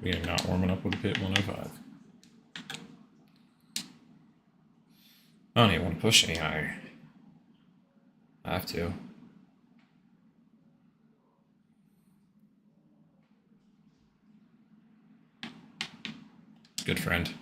We are not warming up with a pit 105. I don't even want to push any higher. I have to. Good friend.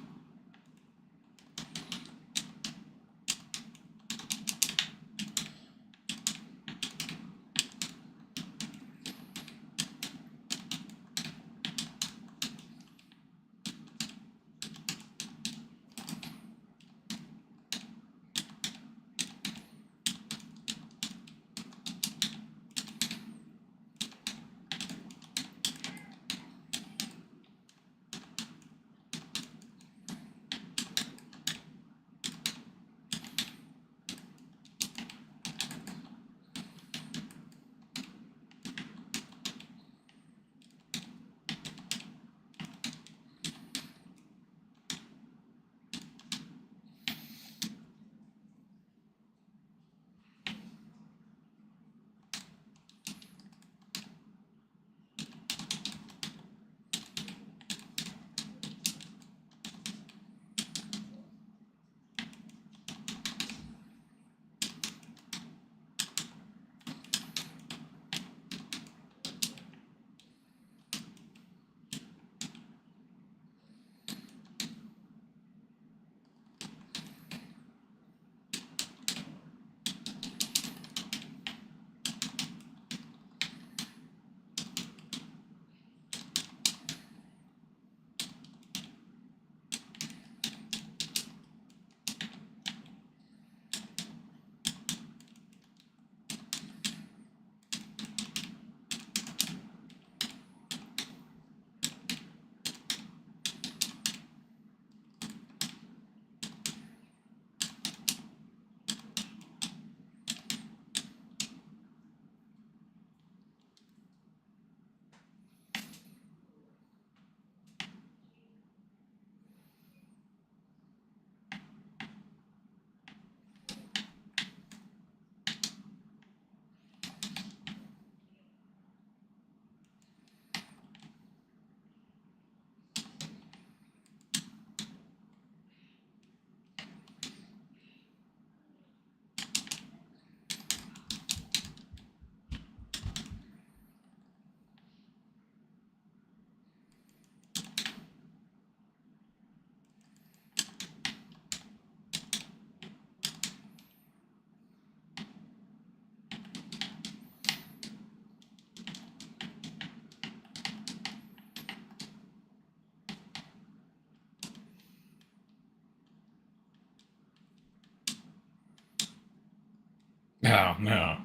Oh, no.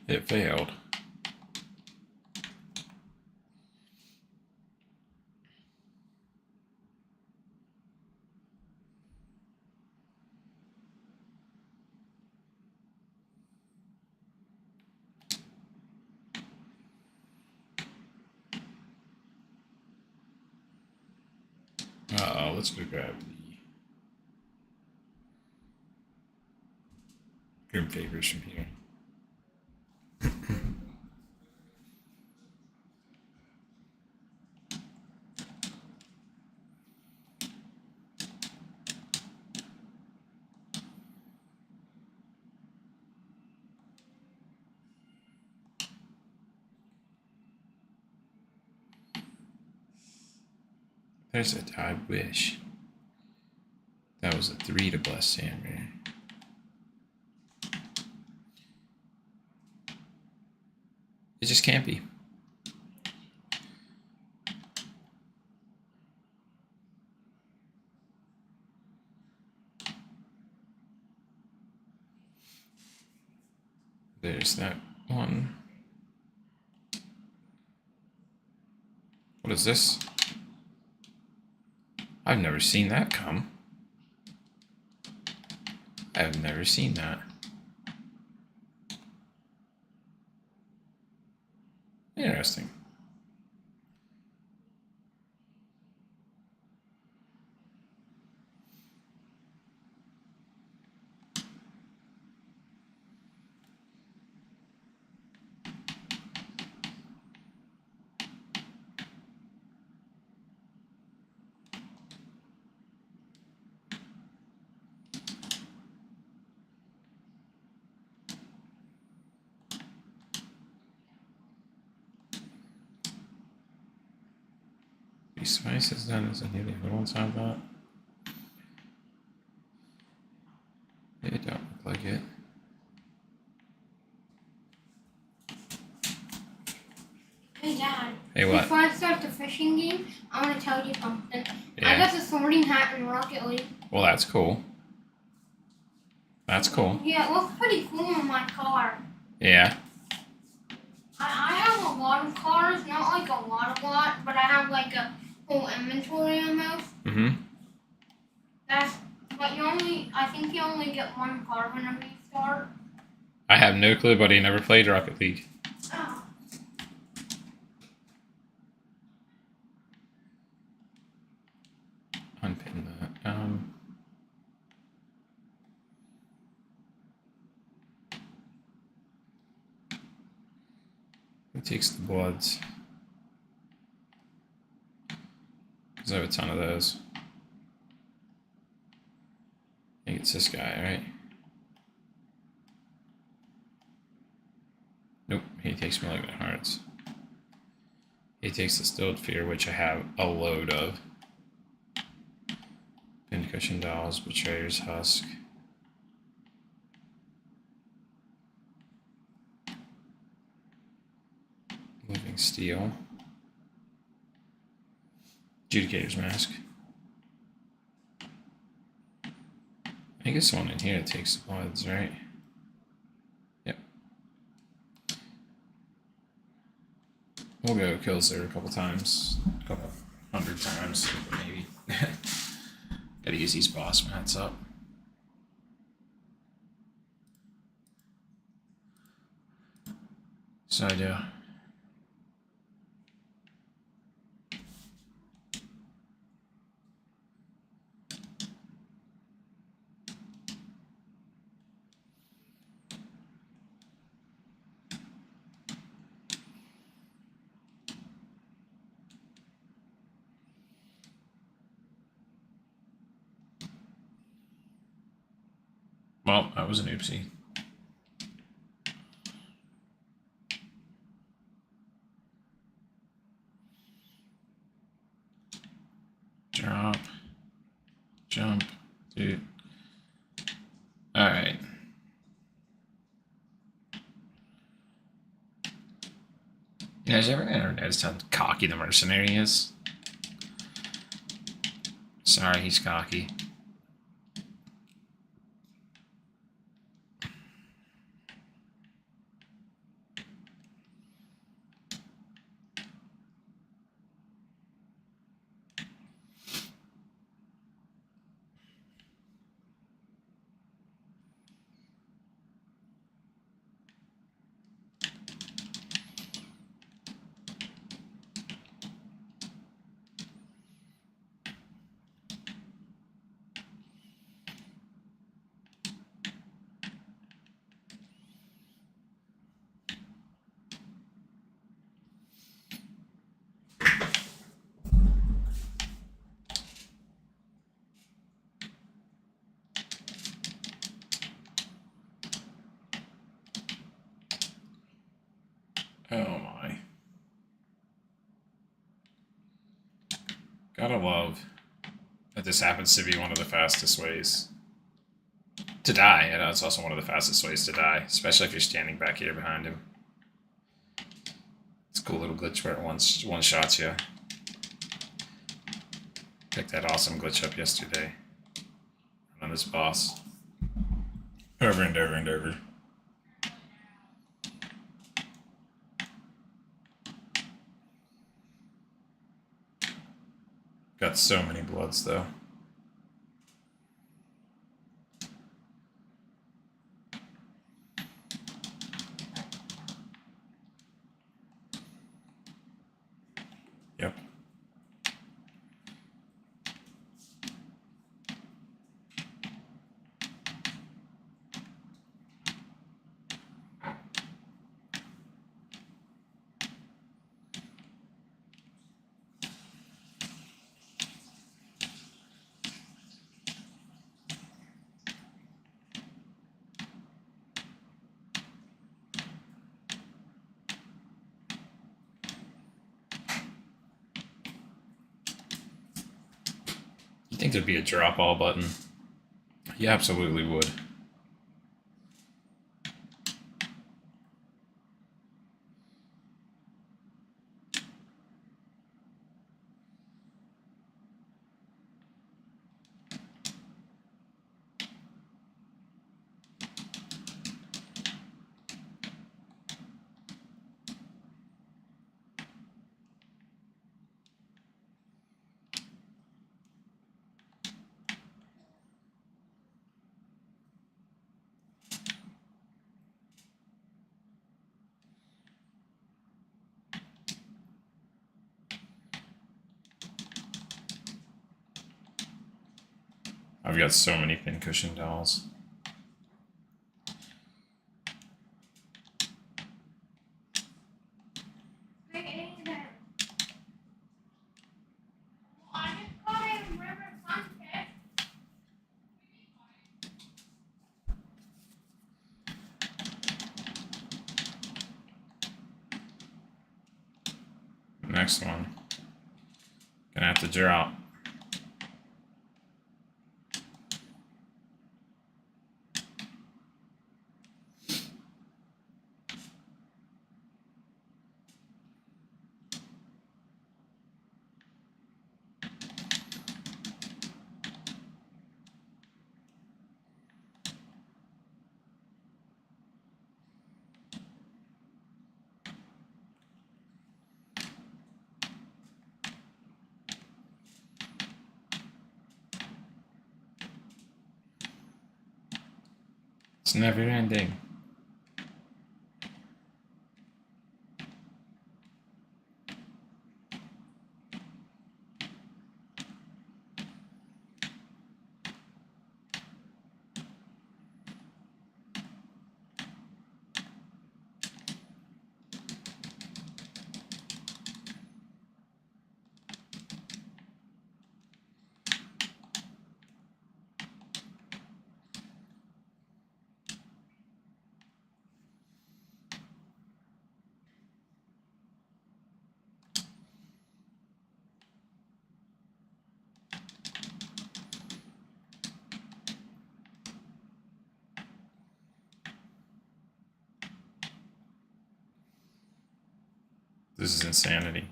It failed. Uh-oh, let's go grab the Grim Favors from here. There's a I wish. That was a 3 to bless Sandman. It just can't be. There's that one. What is this? I've never seen that come. I've never seen that. Interesting. Spice is done as any of the other ones have that? It don't look like it. Hey Dad. Hey, what? Before I start the fishing game, I want to tell you something. Yeah. I got the sorting hat in Rocket League. Well, that's cool. That's cool. Yeah, it looks pretty cool on my car. Yeah. I have a lot of cars, not like a lot, but I have like a whole inventory almost. Mm-hmm. But I think you only get one car whenever you start. I have no clue, but he never played Rocket League. Oh. Unpin that. Who takes the bloods? Because I have a ton of those. I think it's this guy, right? Nope, he takes Malignant Hearts. He takes the Stilled Fear, which I have a load of. Pincushion Dolls, Betrayer's Husk. Living Steel. Judicator's Mask. I think it's the one in here that takes the bloods, right? Yep. We'll go kills there a couple times. A couple 100 times, maybe. Gotta use these boss mats up. So I do. Well, that was an oopsie. Drop. Jump. Dude. Alright. You guys ever noticed how cocky the mercenary is? Sorry, he's cocky. Oh my. Gotta love that this happens to be one of the fastest ways to die. I know it's also one of the fastest ways to die, especially if you're standing back here behind him. It's a cool little glitch where it one shots you. Picked that awesome glitch up yesterday on this boss. Over and over and over. Got so many bloods though. Yep. think there'd be a drop all button. You absolutely would. I've got so many pincushion dolls. Next one. Gonna have to drop. It's never ending. This is insanity.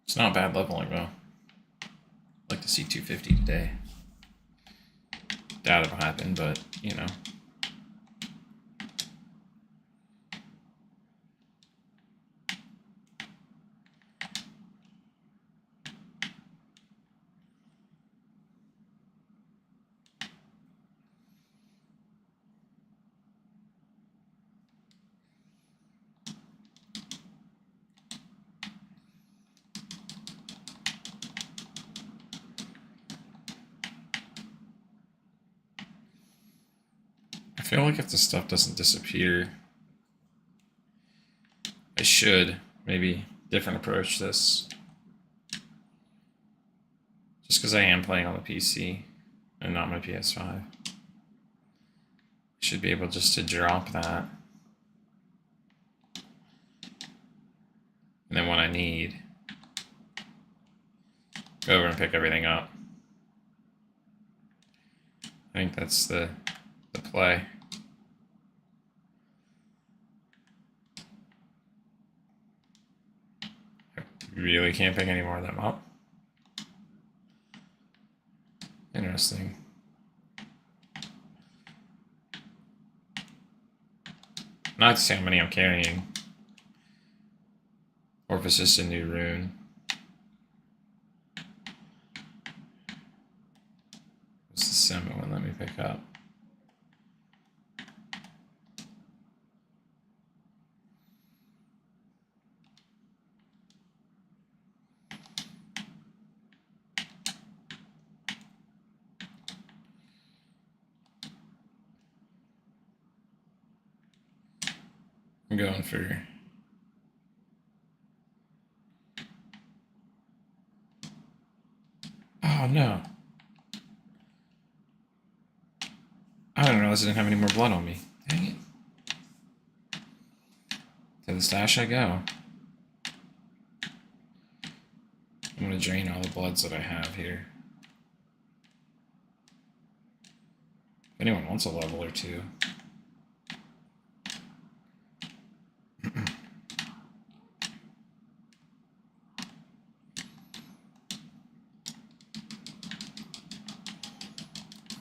It's not bad leveling though. I'd like to see 250 today. Doubt it'll happen, but you know. I feel like if the stuff doesn't disappear, I should maybe different approach this. Just because I am playing on the PC and not my PS5. I should be able just to drop that. And then when I need, go over and pick everything up. I think that's the play. I really can't pick any more of them up. Interesting. Not to say how many I'm carrying. Or if it's just a new rune. What's the symbol one? Let me pick up. I'm going for oh no. I didn't realize I didn't have any more blood on me. Dang it. To the stash I go. I'm gonna drain all the bloods that I have here. If anyone wants a level or two.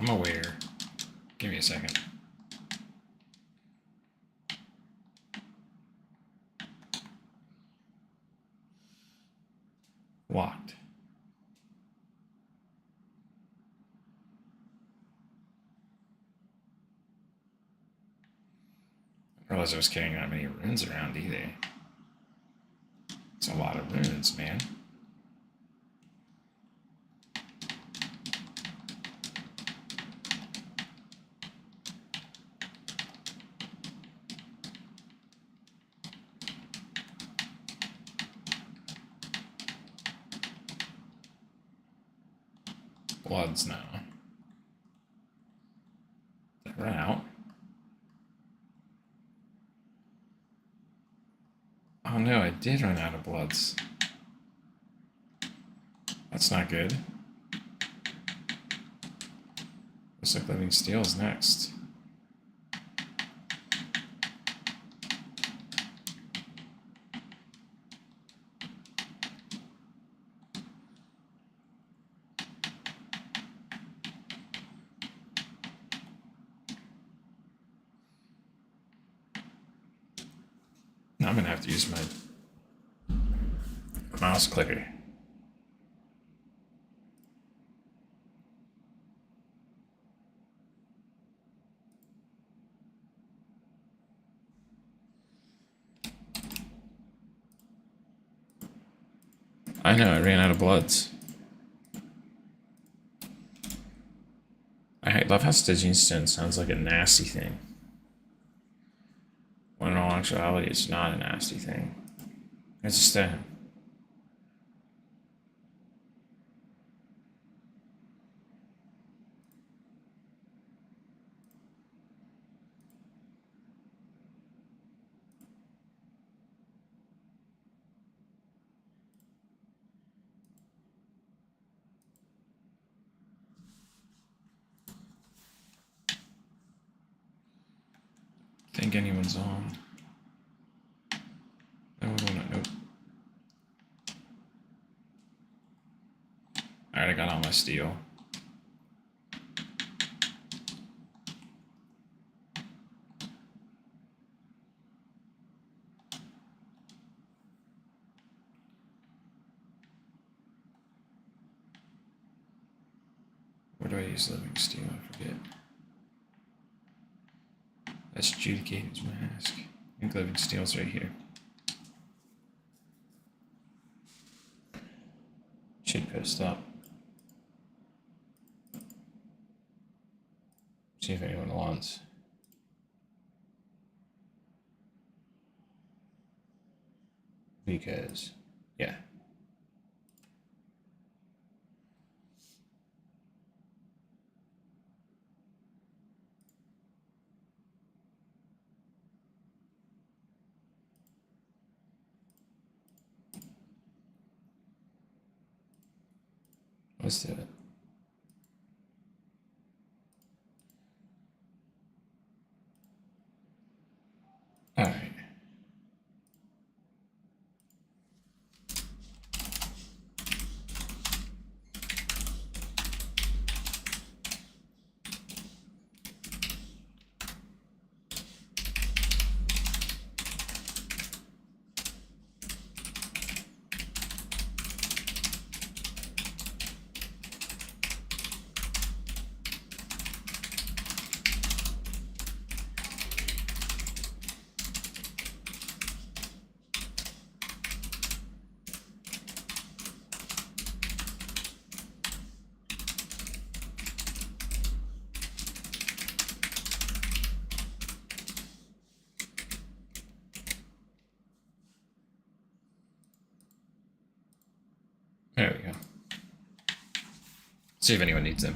I'm aware. Give me a second. Locked. I didn't realize I was carrying that many runes around either. It's a lot of runes, man. Bloods now. Did I run out? Oh no, I did run out of bloods. That's not good. Looks like living steel's next. I'm gonna have to use my mouse clicker. I know, I ran out of bloods. I love how Stygian Stone sounds like a nasty thing. When in all actuality, it's not a nasty thing. It's just a... think anyone's on. No, nope. Alright, I got all my steel. Where do I use living steel? I forget. That's Judicated's mask. I think living steel's right here. Should post up. See if anyone wants. Because, yeah. Let's do it. All right. There we go. See if anyone needs them.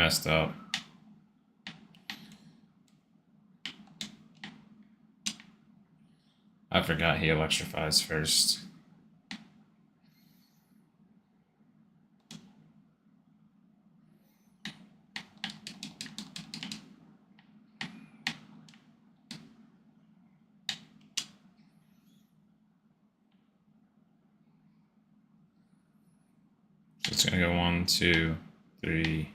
messed up. I forgot he electrifies first. So it's gonna go 1, 2, 3.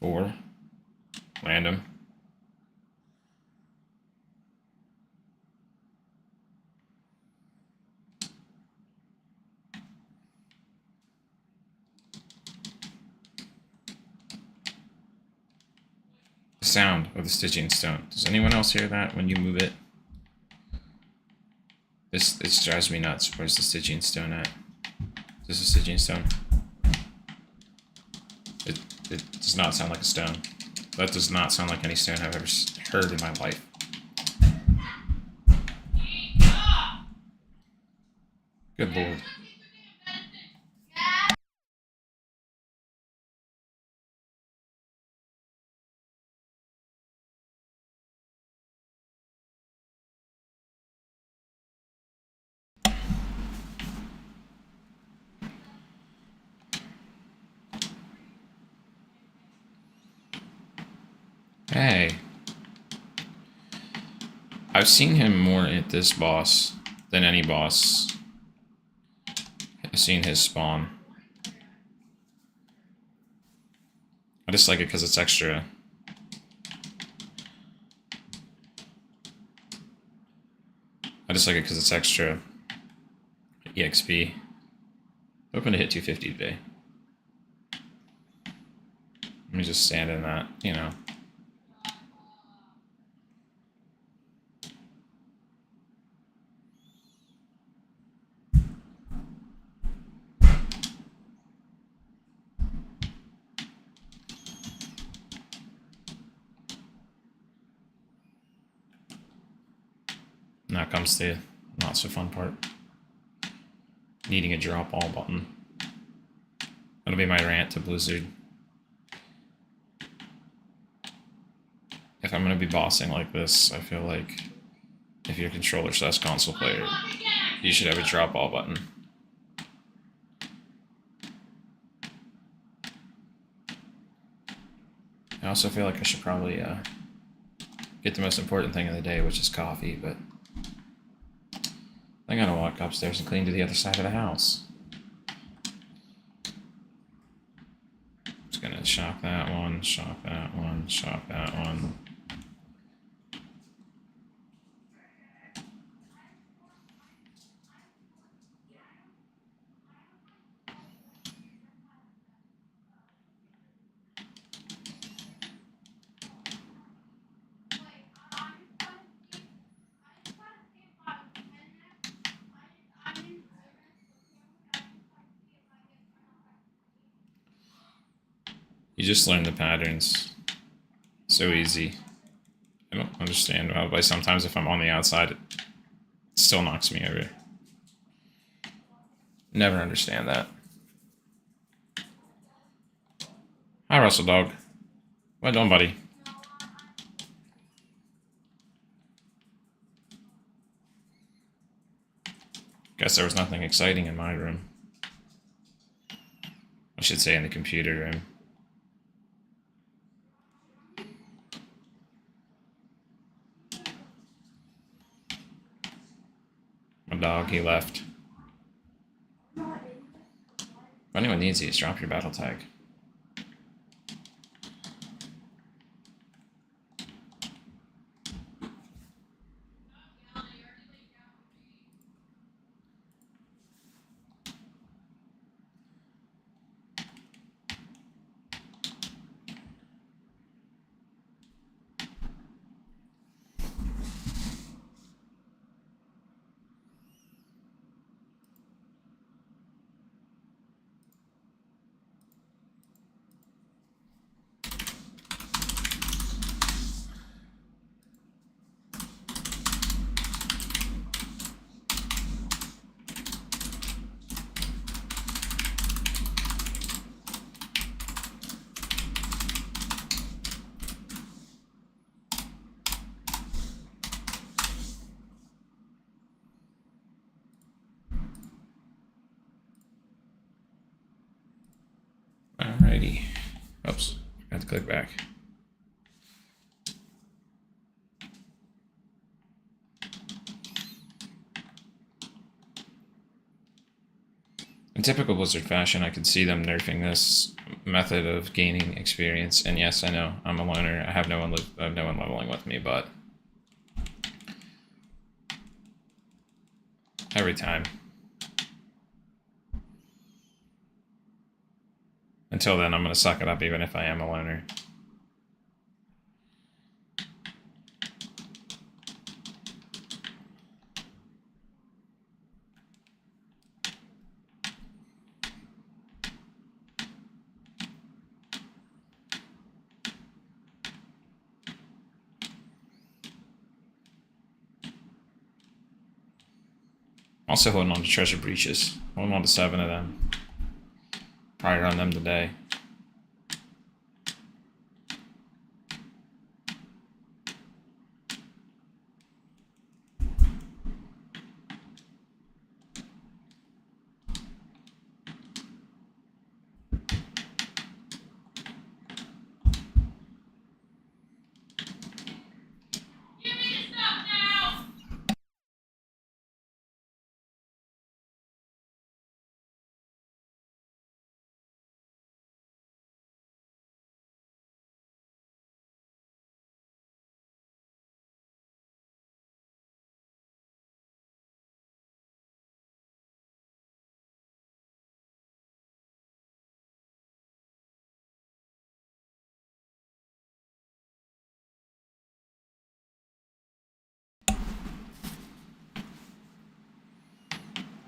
4. Land him. The sound of the Stygian stone. Does anyone else hear that when you move it? This drives me nuts. Where's the Stygian stone at? Is this a Stygian stone? It does not sound like a stone. That does not sound like any stone I've ever heard in my life. Good lord. Hey. I've seen him more at this boss than any boss. I've seen his spawn. I just like it because it's extra. I just like it because it's extra EXP. Hoping to hit 250 today. Let me just stand in that, you know. Now comes the not so fun part. Needing a drop all button. That'll be my rant to Blizzard. If I'm gonna be bossing like this, I feel like if you're a controller/console player, you should have a drop all button. I also feel like I should probably get the most important thing of the day, which is coffee, but I gotta walk upstairs and clean to the other side of the house. Just gonna shock that one, shock that one, shock that one. You just learn the patterns. So easy. I don't understand why sometimes if I'm on the outside, it still knocks me over. Never understand that. Hi, Russell Dog. What doing, buddy? Guess there was nothing exciting in my room. I should say in the computer room. My dog, he left. If anyone needs these, drop your battle tag. click back. In typical Blizzard fashion, I could see them nerfing this method of gaining experience. And yes, I know I'm a loner. I have no one leveling with me, but every time. Until then, I'm gonna suck it up, even if I am a loner. Also holding on to treasure breaches. Holding on to 7 of them. Probably run them today.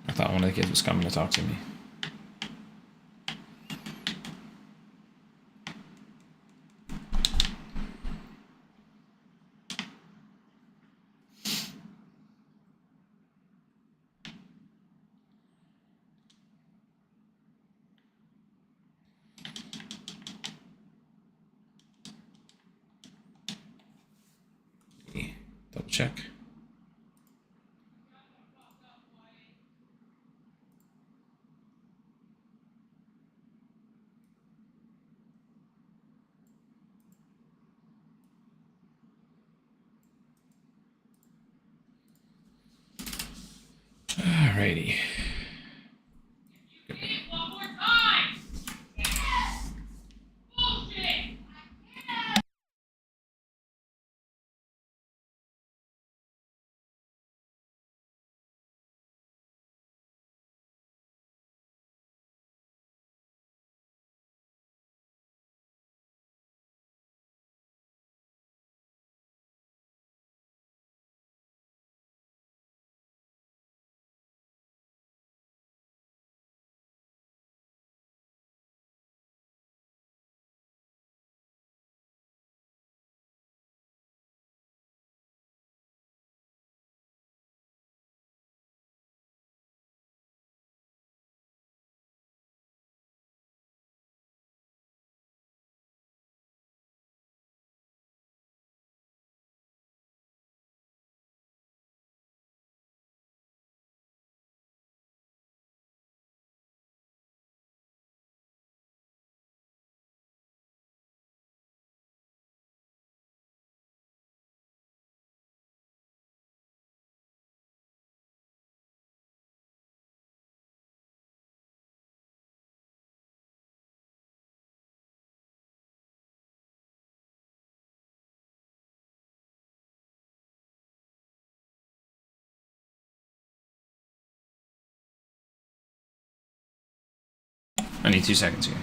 I thought one of the kids was coming to talk to me. Double check. Alrighty. I need 2 seconds here.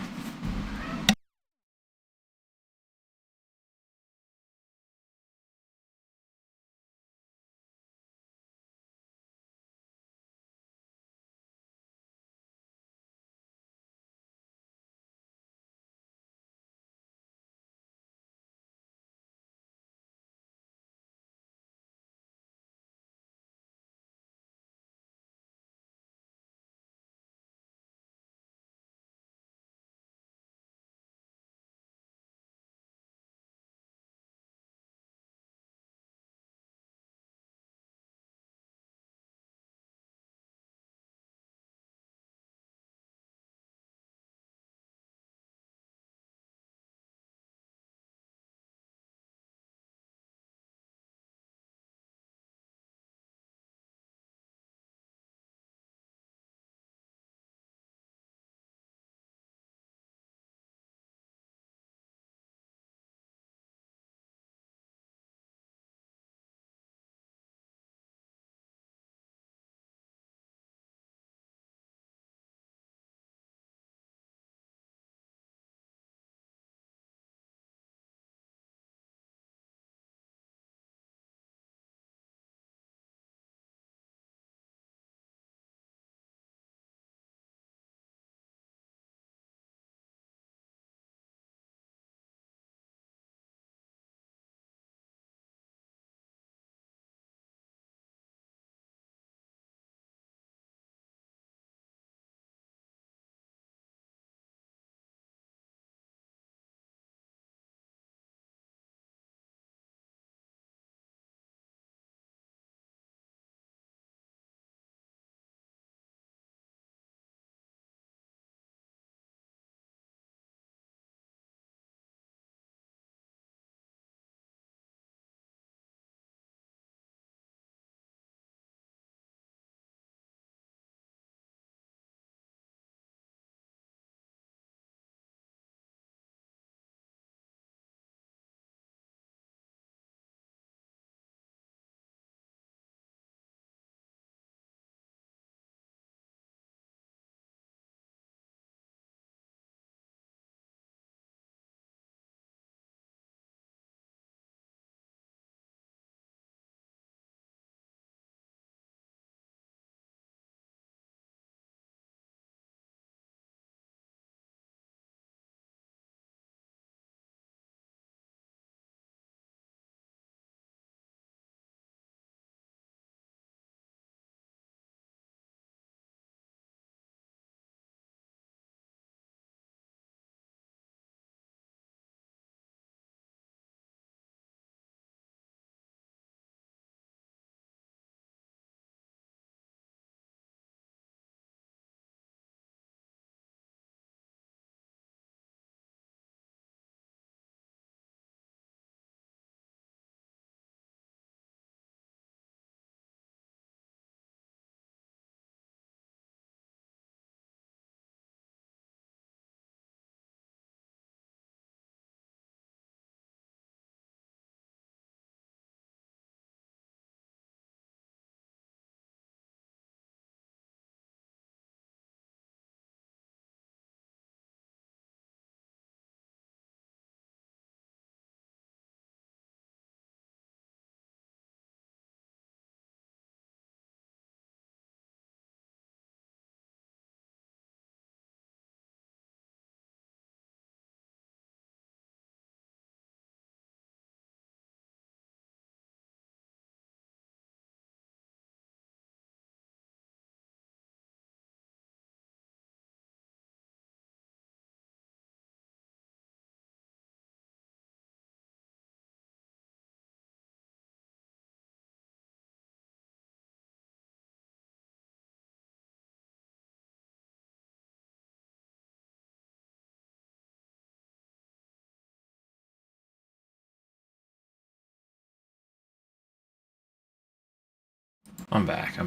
I'm back. I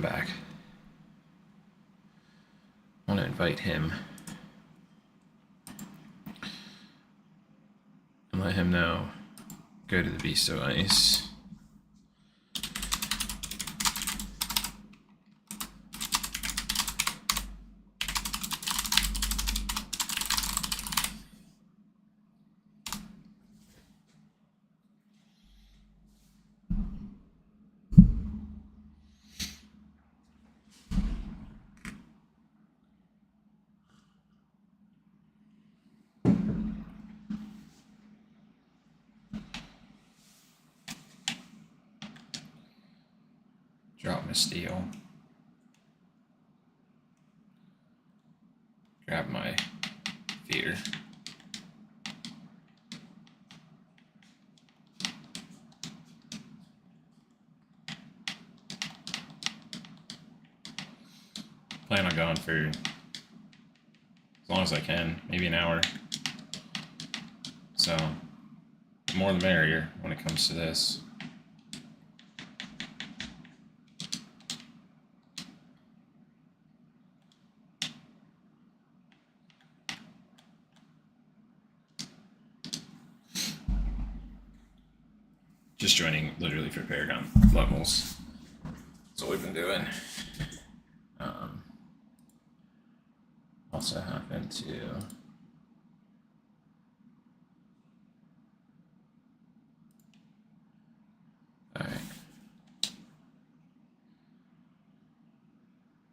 want to invite him and let him know. Go to the Beast of Ice. Drop my steel. Grab my fear. Plan on going for as long as I can, maybe an hour. So, the more the merrier when it comes to this. Just joining literally for Paragon levels. That's what we've been doing. Also happen to alright.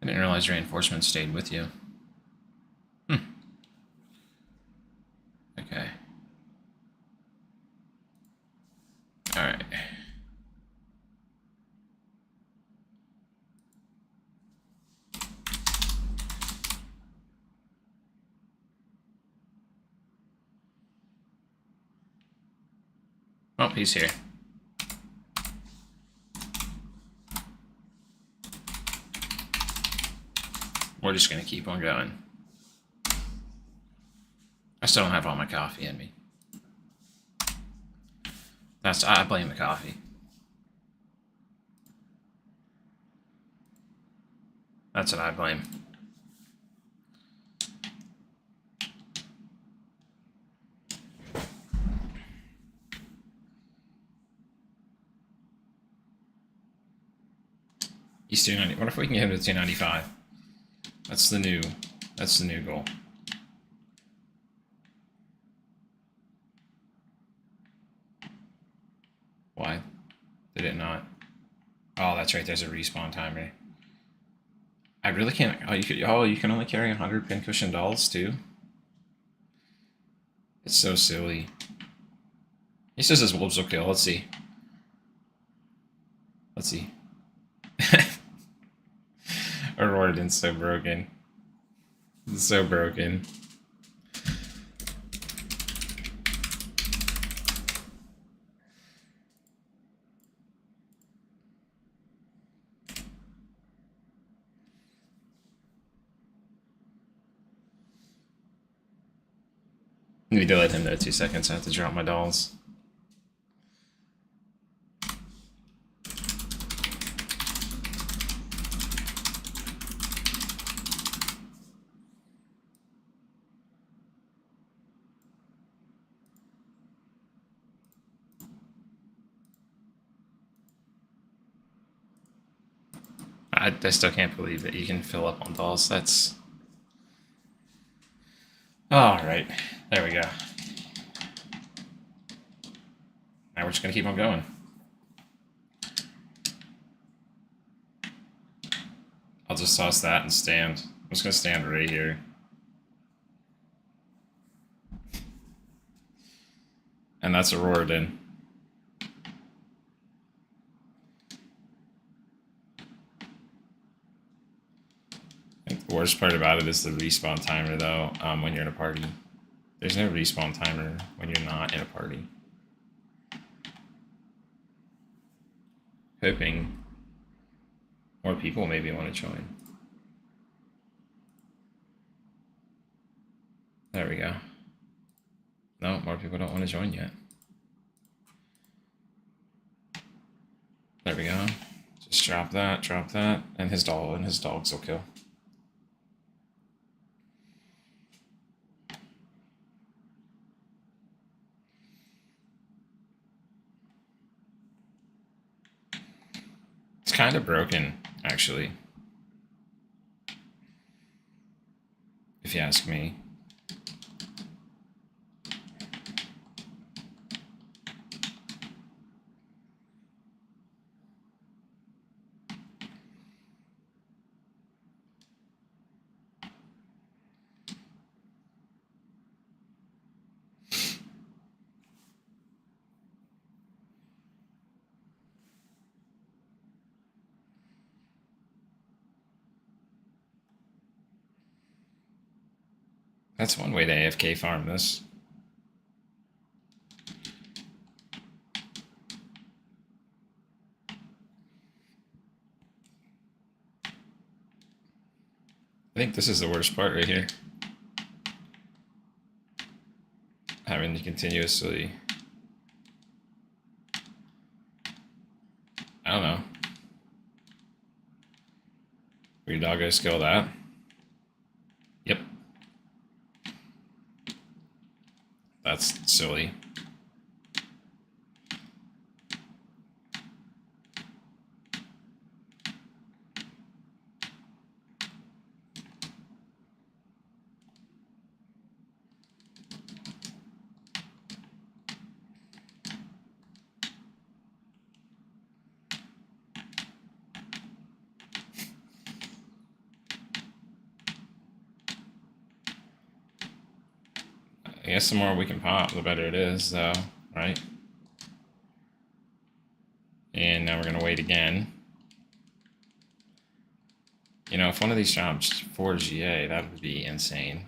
I didn't realize reinforcements stayed with you. Okay. Alright. Oh, he's here. We're just gonna keep on going. I still don't have all my coffee in me. I blame the coffee. That's what I blame. He's 290. What if we can get him to 295? That's the new goal. Why did it not? Oh, that's right. There's a respawn timer. I really can't. Oh, you can only carry 100 pincushion dolls too. It's so silly. He says his wolves will kill. Let's see. Let's see. Auroradin's so broken. It's so broken. I need to let him know 2 seconds. I have to drop my dolls. I still can't believe that you can fill up on dolls. That's... Alright, there we go. Now we're just gonna keep on going. I'll just toss that and stand. I'm just gonna stand right here. And that's Auroradin. The worst part about it is the respawn timer, though, when you're in a party. There's no respawn timer when you're not in a party. Hoping more people maybe want to join. There we go. No, more people don't want to join yet. There we go. Just drop that, and his dogs will kill. It's kind of broken, actually, if you ask me. That's one way to AFK farm this. I think this is the worst part right here. Having to continuously... I don't know. Your doggo skill that. Yep. That's silly. I guess the more we can pop, the better it is, though, right? And now we're gonna wait again. You know, if one of these drops 4 GA, that would be insane.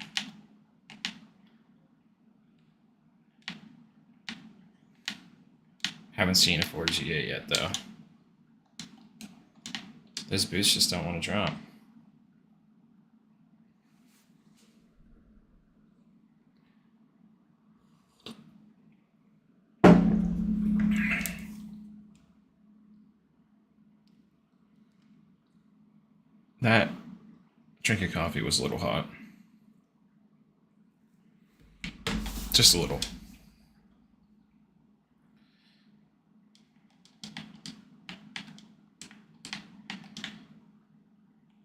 Haven't seen a 4 GA yet, though. Those boosts just don't want to drop. That drink of coffee was a little hot. Just a little.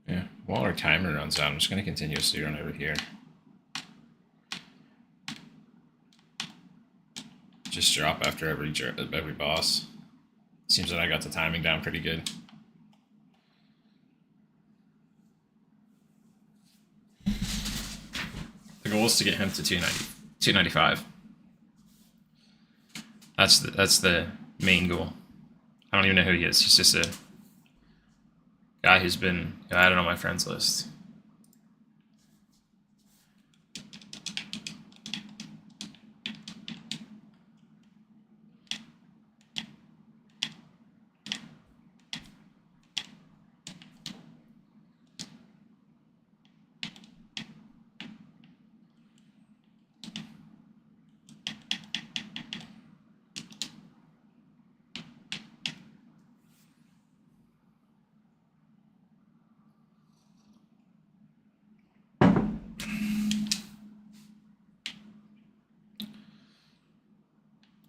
Yeah, while our timer runs out, I'm just going to continuously run over here. Just drop after every boss. Seems that I got the timing down pretty good. The goal is to get him to 295. That's the main goal. I don't even know who he is. He's just a guy who's been added on my friends list.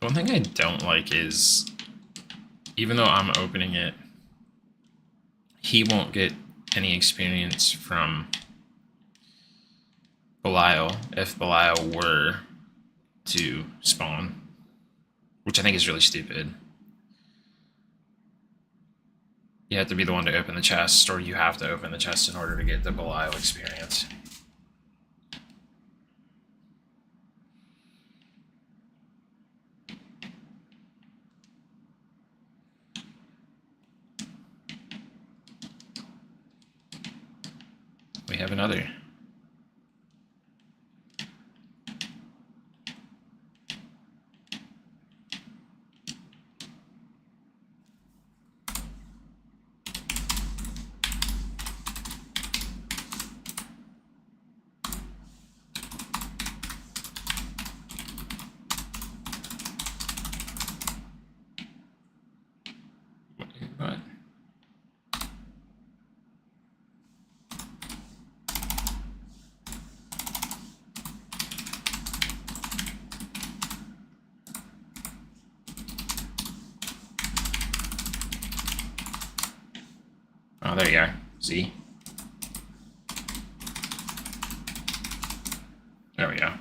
One thing I don't like is, even though I'm opening it, he won't get any experience from Belial if Belial were to spawn, which I think is really stupid. You have to be the one to open the chest, or you have to open the chest in order to get the Belial experience. We have another. What? Oh, there you are. See? There we go.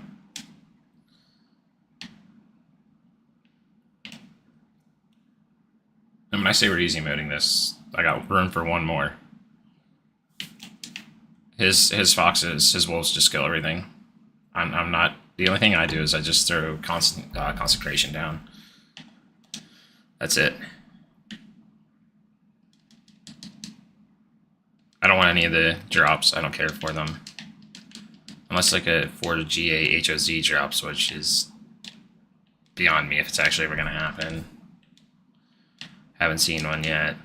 And when I say we're easy moding this, I got room for one more. His foxes, his wolves just kill everything. I'm not. The only thing I do is I just throw constant consecration down. That's it. I don't want any of the drops. I don't care for them. Unless like a 4GA HOZ drops, which is beyond me if it's actually ever going to happen. Haven't seen one yet.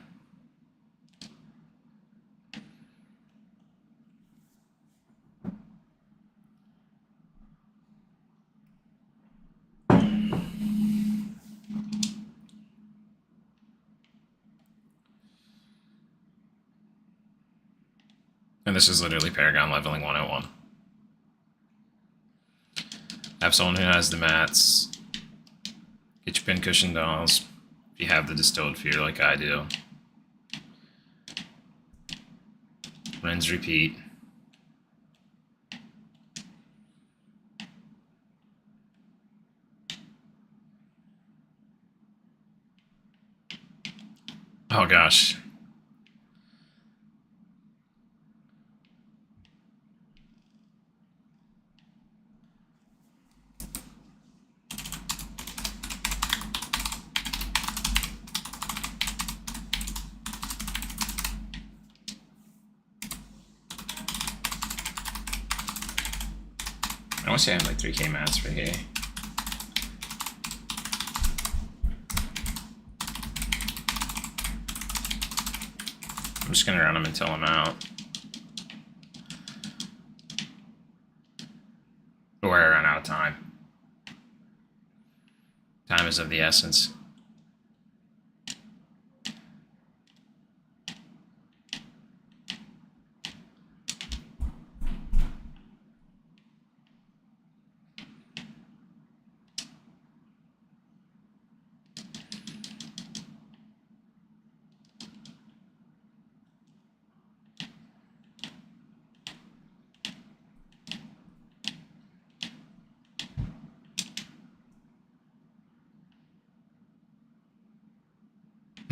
And this is literally Paragon leveling 101. Have someone who has the mats. Get your pincushion dolls. If you have the distilled fear like I do. Rinse, repeat. Oh gosh. I want to say I have like 3K mats for here. I'm just gonna run them until I'm out. Or I run out of time. Time is of the essence.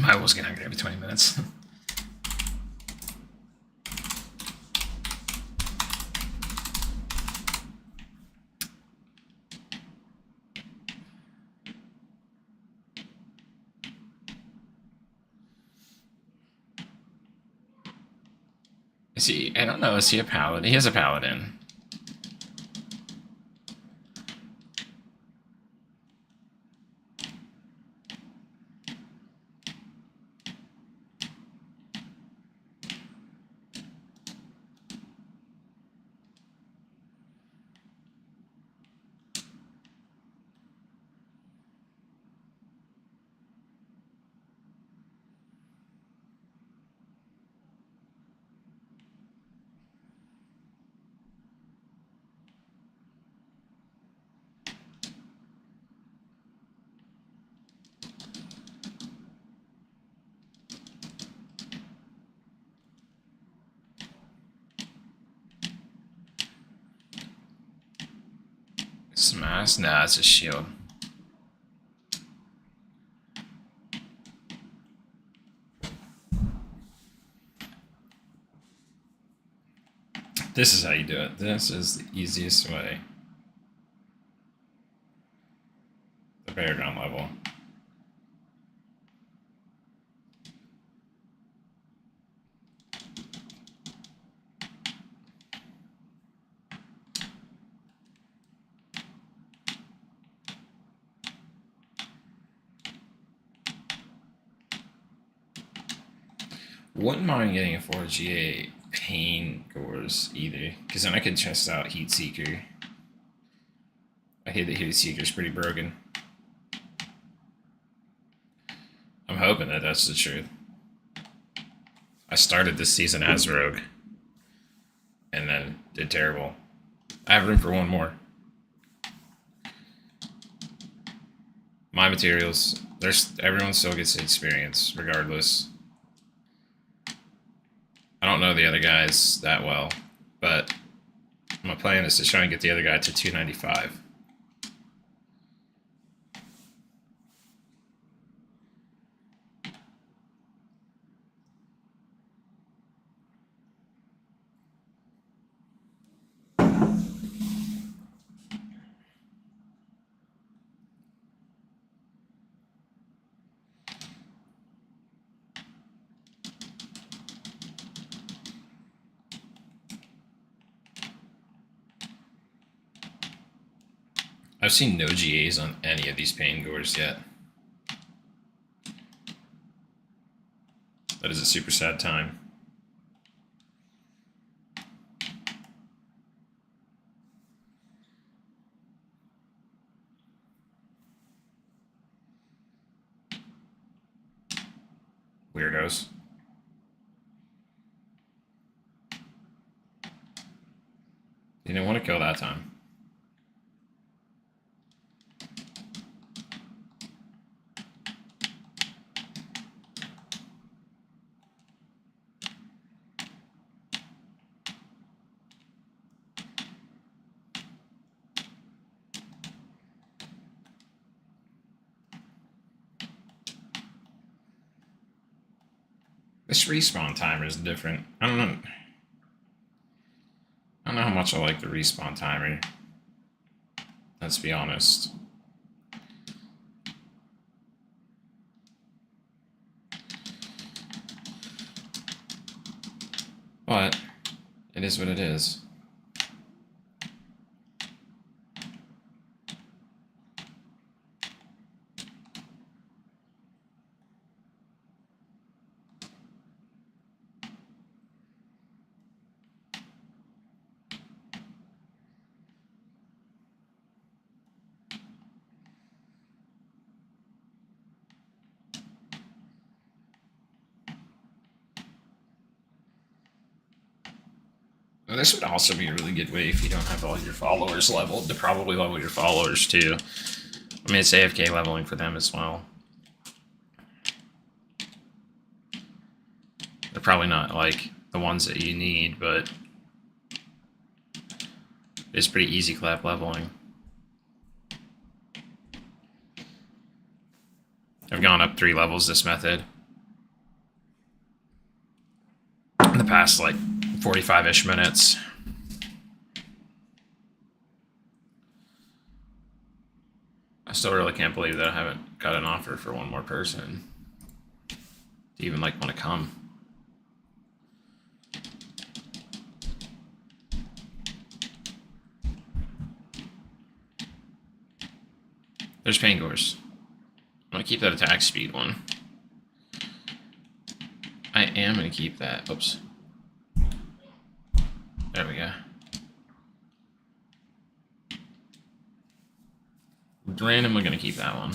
I was gonna grab 20 minutes. Is he? I don't know. Is he a paladin? He is a paladin. Smash? Nah, it's a shield. This is how you do it. This is the easiest way. The Paragon level. Wouldn't mind getting a 4GA Pain Gores either, because then I could test out Heat Seeker. I hear the Heat Seeker's pretty broken. I'm hoping that that's the truth. I started this season as Rogue, and then did terrible. I have room for one more. My materials, everyone still gets the experience, regardless. I don't know the other guys that well, but my plan is to try and get the other guy to 295. I've seen no GAs on any of these pain gores yet. That is a super sad time. Weirdos. You didn't want to kill that time. This respawn timer is different. I don't know. I don't know how much I like the respawn timer. Let's be honest. But it is what it is. Well, this would also be a really good way if you don't have all your followers leveled to probably level your followers too. I mean, it's AFK leveling for them as well. They're probably not like the ones that you need, but it's pretty easy clap leveling. I've gone up 3 levels this method in the past like 45-ish minutes. I still really can't believe that I haven't got an offer for one more person to even like want to come. There's Pangors. I'm gonna keep that attack speed one. I am gonna keep that. Oops. There we go. Randomly gonna keep that one.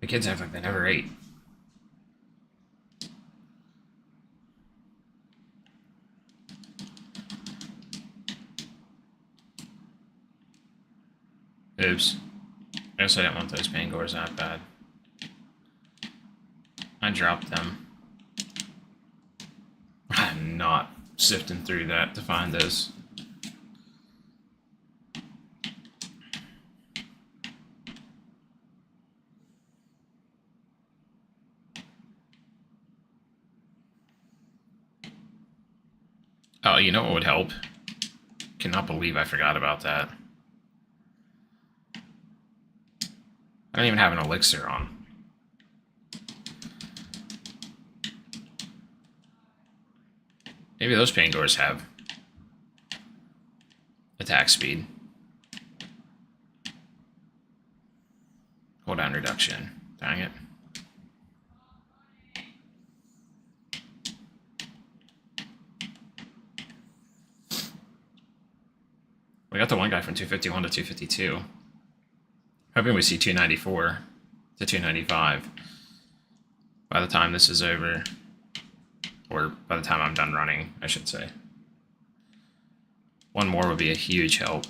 The kids act like they never ate. Oops. I guess I didn't want those Pangors that bad. I dropped them. I'm not sifting through that to find those. Oh, you know what would help? Cannot believe I forgot about that. I don't even have an elixir on. Maybe those Pangors have attack speed. Cooldown reduction. Dang it. We got the one guy from 251 to 252. Hoping we see 294 to 295 by the time this is over. Or by the time I'm done running, I should say. One more would be a huge help.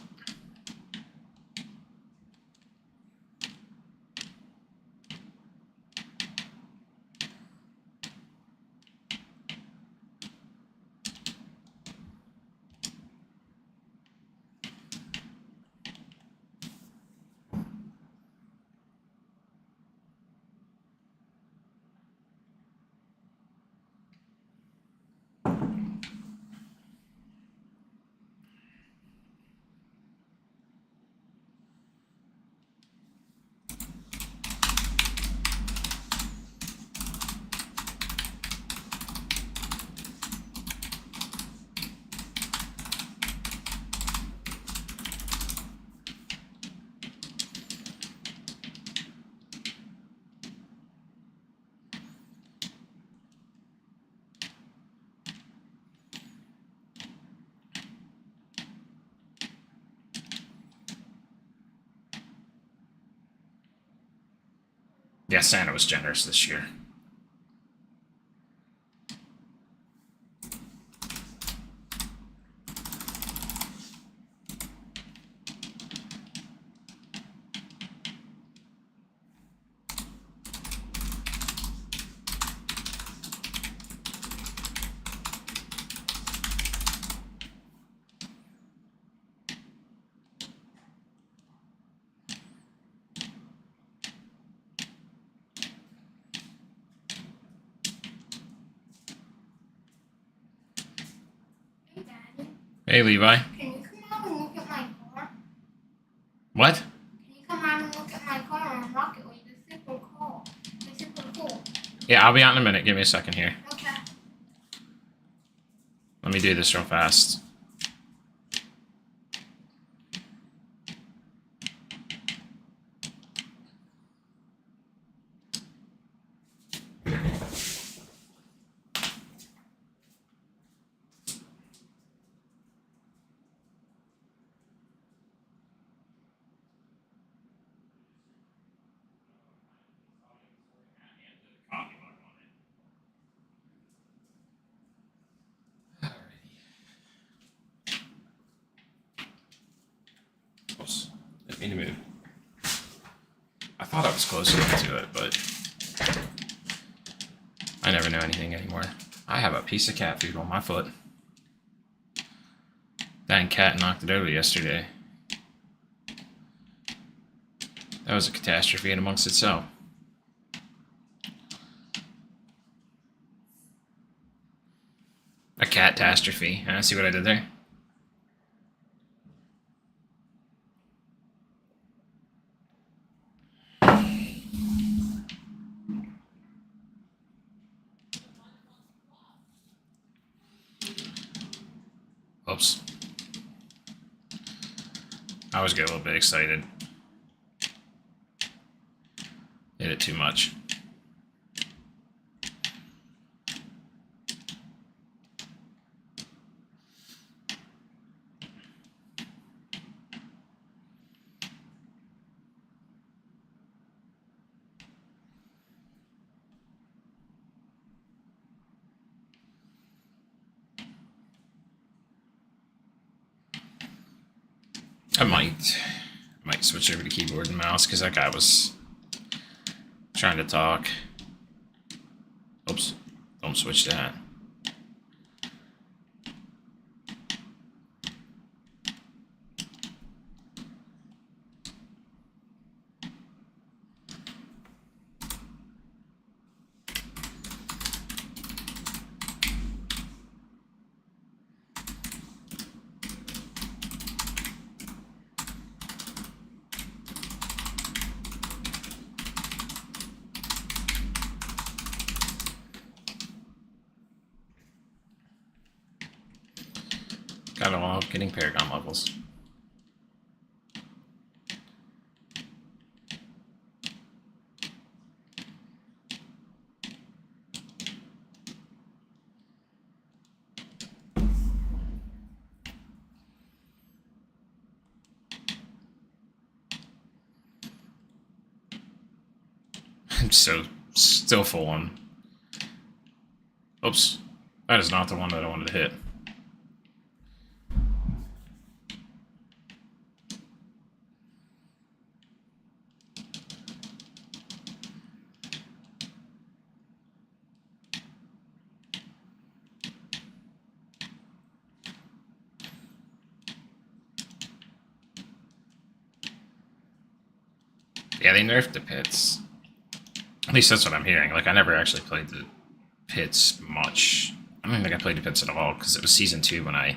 Yeah, Santa was generous this year. Hey, Daddy. Hey, Levi. Can you come out and look at my car? What? Can you come out and look at my car on Rocket League? It's super cool. It's super cool. Yeah, I'll be out in a minute. Give me a second here. Okay. Let me do this real fast. Oops. Didn't mean to move. I thought I was close enough to it, but I never know anything anymore. I have a piece of cat food on my foot. That cat knocked it over yesterday. That was a catastrophe in amongst itself. A catastrophe. See what I did there? Oops. I always get a little bit excited. Did it too much. I might switch over to keyboard and mouse because that guy was trying to talk. Oops, don't switch that. Gotta love getting Paragon levels. I'm so still full on. Oops, that is not the one that I wanted to hit. Yeah, they nerfed the pits. At least that's what I'm hearing. Like, I never actually played the pits much. I don't think I played the pits at all because it was season 2 when I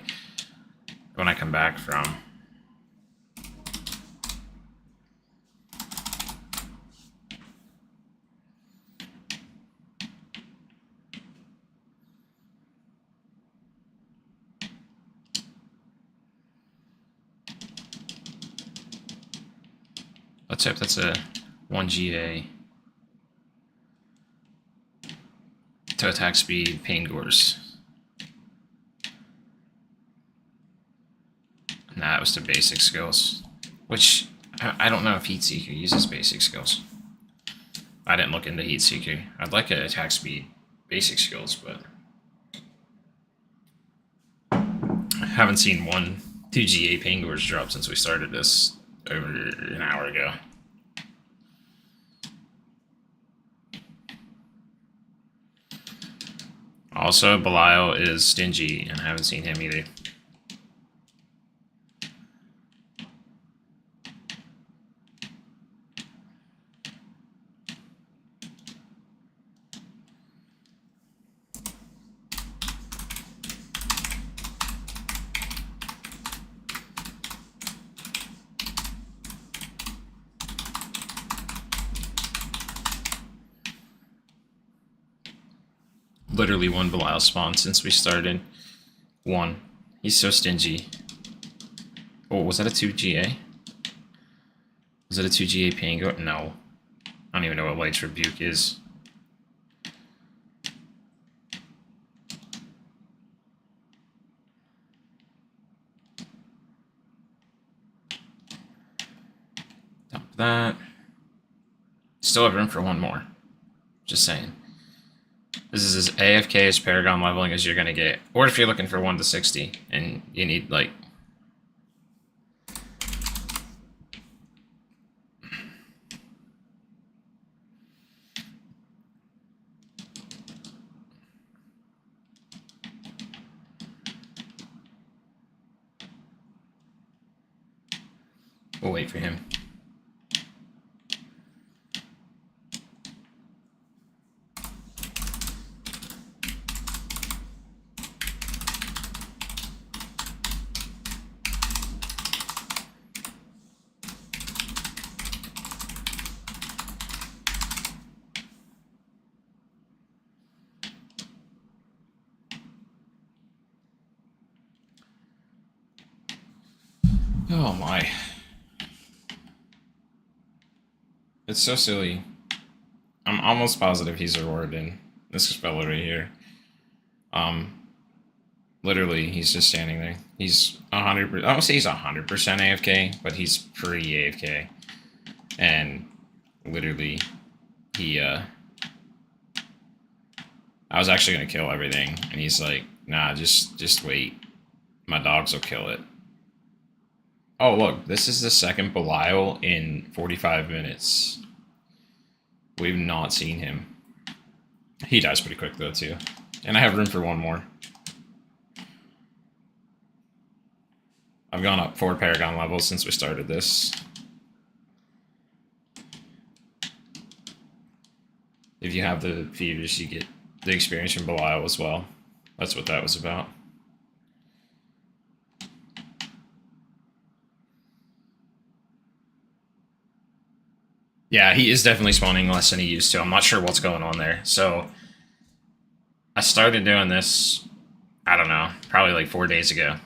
come back from. Let's hope that's a 1 GA. To attack speed, pain gores. Nah, it was to basic skills. Which, I don't know if Heatseeker uses basic skills. I didn't look into Heat Seeker. I'd like an attack speed basic skills, but I haven't seen 2 GA Pangors drop since we started this over an hour ago. Also, Belial is stingy, and I haven't seen him either. Literally one Belial spawn since we started. One. He's so stingy. Oh, was that a 2 GA? Was that a 2 GA Pango? No. I don't even know what Light's Rebuke is. Dump that. Still have room for one more. Just saying. This is as AFK as Paragon leveling as you're gonna get. Or if you're looking for 1 to 60 and you need like we'll wait for him. Oh my. It's so silly. I'm almost positive he's rewarded. This fellow right here. Literally, he's just standing there. He's 100%. I don't say he's 100% AFK, but he's pretty AFK. And literally, I was actually gonna kill everything, and he's like, "Nah, just wait. My dogs will kill it." Oh, look, this is the second Belial in 45 minutes. We've not seen him. He dies pretty quick, though, too. And I have room for one more. I've gone up 4 Paragon levels since we started this. If you have the fevers, you get the experience from Belial as well. That's what that was about. Yeah, he is definitely spawning less than he used to. I'm not sure what's going on there. So I started doing this, I don't know, probably like 4 days ago.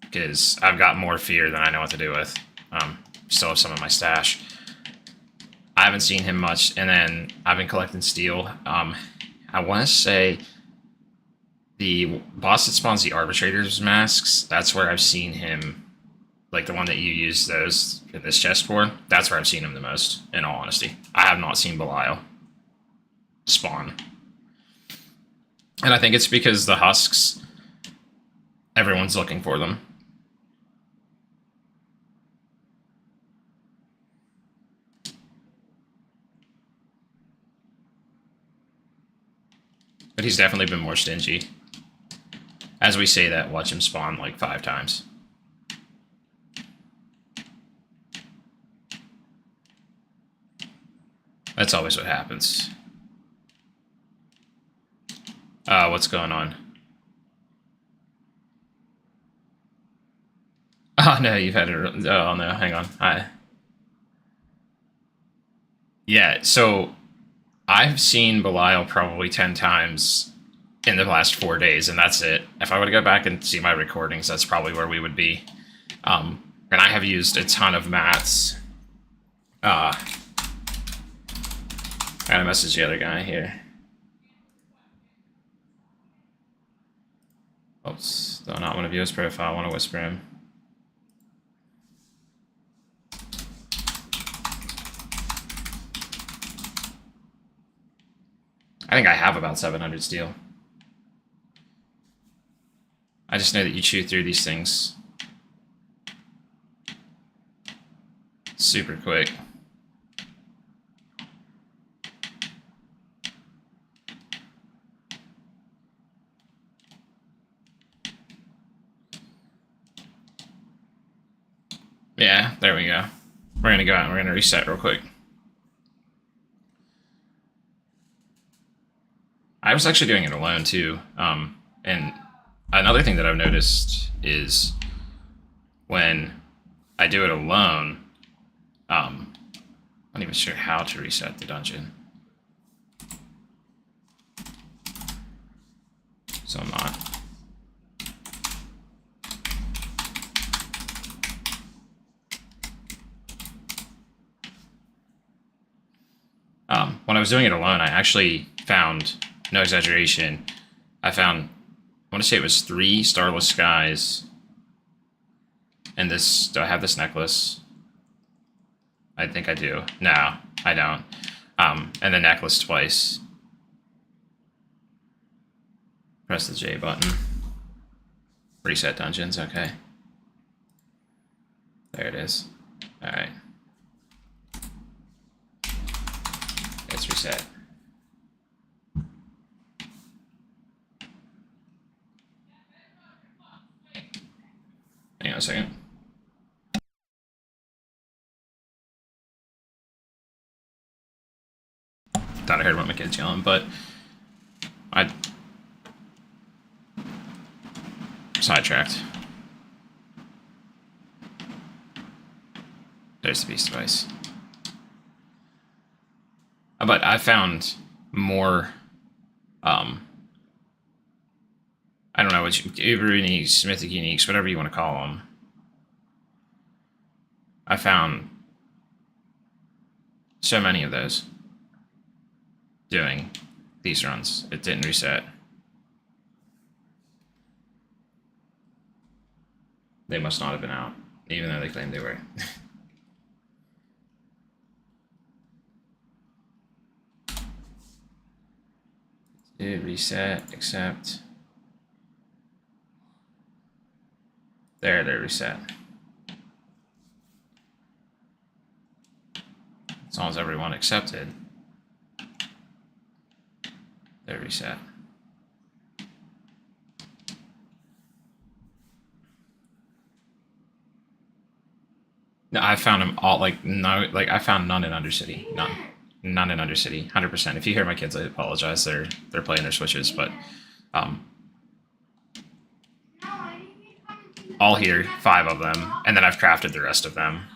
Because I've got more fear than I know what to do with. Still have some of my stash. I haven't seen him much, and then I've been collecting steel. I want to say the boss that spawns the Arbitrator's masks, that's where I've seen him, like the one that you use those in this chest for, that's where I've seen him the most, in all honesty. I have not seen Belial spawn. And I think it's because the husks, everyone's looking for them. But he's definitely been more stingy. As we say that, watch him spawn like 5 times. That's always what happens. What's going on? Oh no, you've had it. Oh no, hang on. Yeah, so I've seen Belial probably 10 times in the last 4 days, and that's it. If I were to go back and see my recordings, that's probably where we would be. And I have used a ton of mats. I gotta message the other guy here. Oops, do not want to view his profile, I want to whisper him. I think I have about 700 steel. I just know that you chew through these things super quick. Yeah, there we go. We're going to go out and we're going to reset real quick. I was actually doing it alone too. And another thing that I've noticed is when I do it alone, I'm not even sure how to reset the dungeon. So I'm not. When I was doing it alone, I actually found, no exaggeration, I found, I want to say it was 3 starless skies. And this, do I have this necklace? I think I do. No, I don't. And the necklace twice. Press the J button. Reset dungeons, okay. There it is. Alright. It's reset. Hang on a second. Thought I heard what my kid's yelling, but I sidetracked. There's the beast device. But I found more, I don't know, which Uber uniques, mythic uniques, whatever you want to call them. I found so many of those doing these runs. It didn't reset. They must not have been out, even though they claimed they were. Did reset, accept. There, they're reset. As long as everyone accepted, they're reset. No, I found them all, like, no, like, I found none in Undercity. None. None in Undercity. 100%. If you hear my kids, I apologize. They're playing their Switches, but all here, 5 of them, and then I've crafted the rest of them.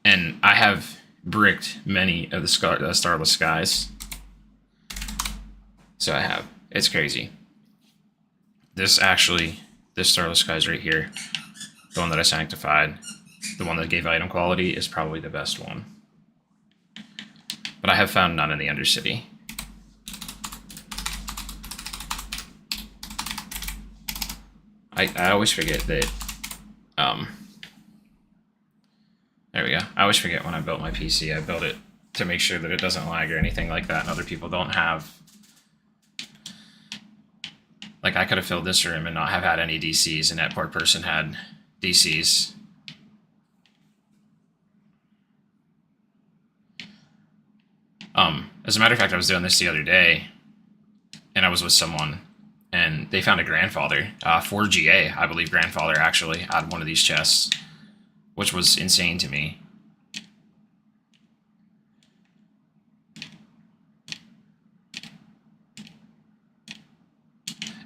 And I have bricked many of the starless skies. So I have. It's crazy. This starless skies right here, the one that I sanctified, the one that gave item quality, is probably the best one. But I have found none in the Undercity. I always forget that, there we go. I always forget when I built my PC, I built it to make sure that it doesn't lag or anything like that, and other people don't have. Like, I could have filled this room and not have had any DCs, and that poor person had DCs. As a matter of fact, I was doing this the other day, and I was with someone, and they found a grandfather, 4GA, I believe grandfather, actually, out of one of these chests, which was insane to me.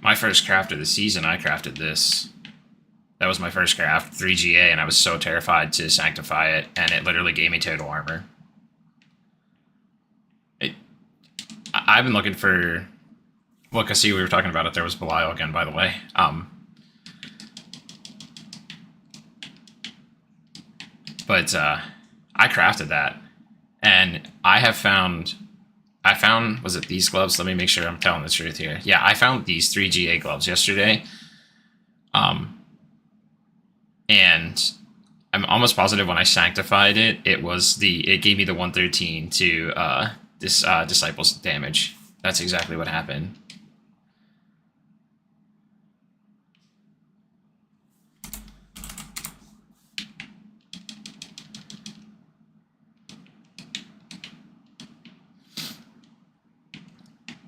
My first craft of the season, I crafted this. That was my first craft, 3GA, and I was so terrified to sanctify it, and it literally gave me total armor. I've been looking for... Look, I see we were talking about it. There was Belial again, by the way. But I crafted that, and I found, was it these gloves? Let me make sure I'm telling the truth here. Yeah, I found these 3GA gloves yesterday. And I'm almost positive when I sanctified it, it gave me the 113 to disciples damage. That's exactly what happened.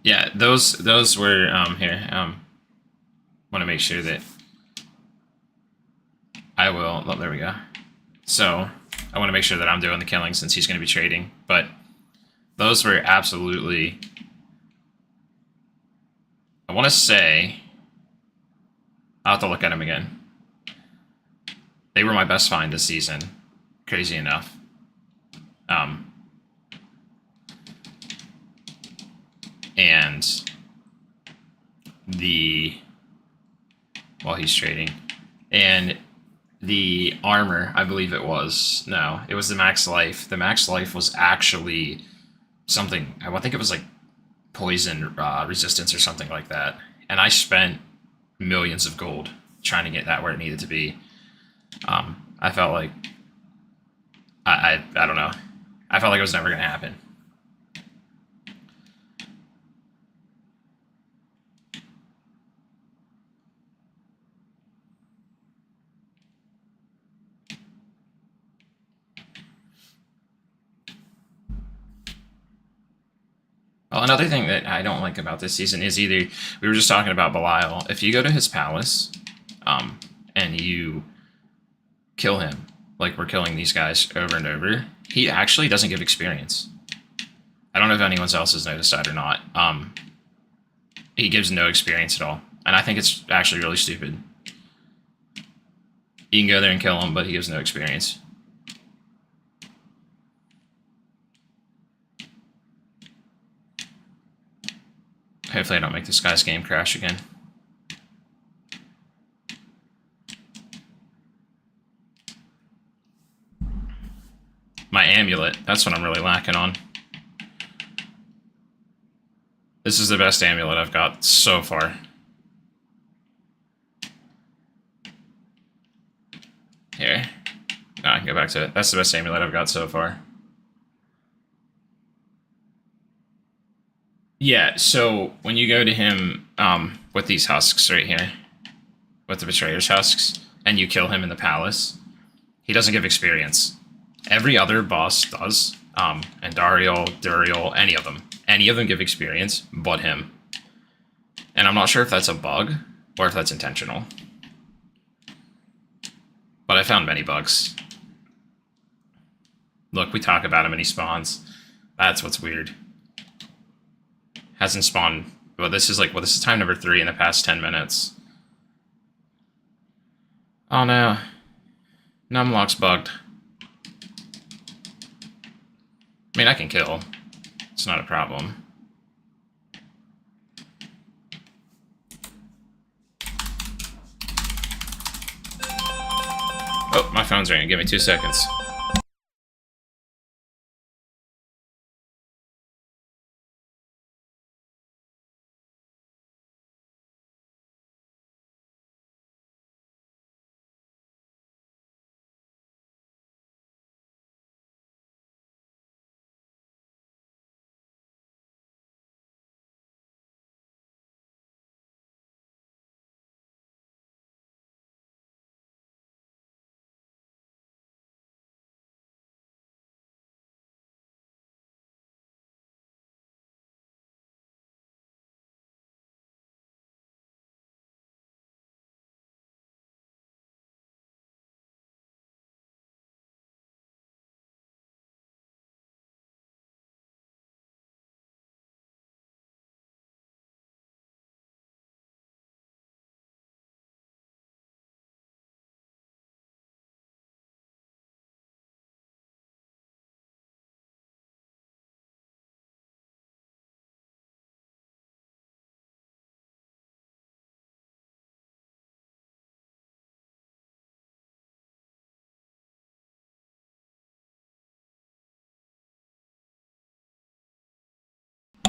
Yeah, those were here. Want to make sure that I will. Oh, there we go. So I want to make sure that I'm doing the killing since he's going to be trading. But those were absolutely. I want to say. I'll have to look at them again. They were my best find this season. Crazy enough. And while he's trading, and the armor, I believe it was. No, it was the max life. The max life was actually something. I think it was like poison resistance or something like that. And I spent millions of gold trying to get that where it needed to be. I felt like I don't know. I felt like it was never going to happen. Well, another thing that I don't like about this season is either we were just talking about Belial. If you go to his palace, and you kill him, like we're killing these guys over and over, he actually doesn't give experience. I don't know if anyone else has noticed that or not. He gives no experience at all, and I think it's actually really stupid. You can go there and kill him, but he gives no experience. Hopefully I don't make this guy's game crash again. My amulet, that's what I'm really lacking on. This is the best amulet I've got so far. Here. No, I can go back to it. That's the best amulet I've got so far. Yeah, so when you go to him with these husks right here, with the Betrayer's husks, and you kill him in the palace, he doesn't give experience. Every other boss does. Andariel, Duriel, any of them. Any of them give experience, but him. And I'm not sure if that's a bug, or if that's intentional. But I found many bugs. Look, we talk about him and he spawns. That's what's weird. Hasn't spawned. Well, this is time number 3 in the past 10 minutes. Oh no. Numlock's bugged. I mean, I can kill. It's not a problem. Oh, my phone's ringing. Give me 2 seconds.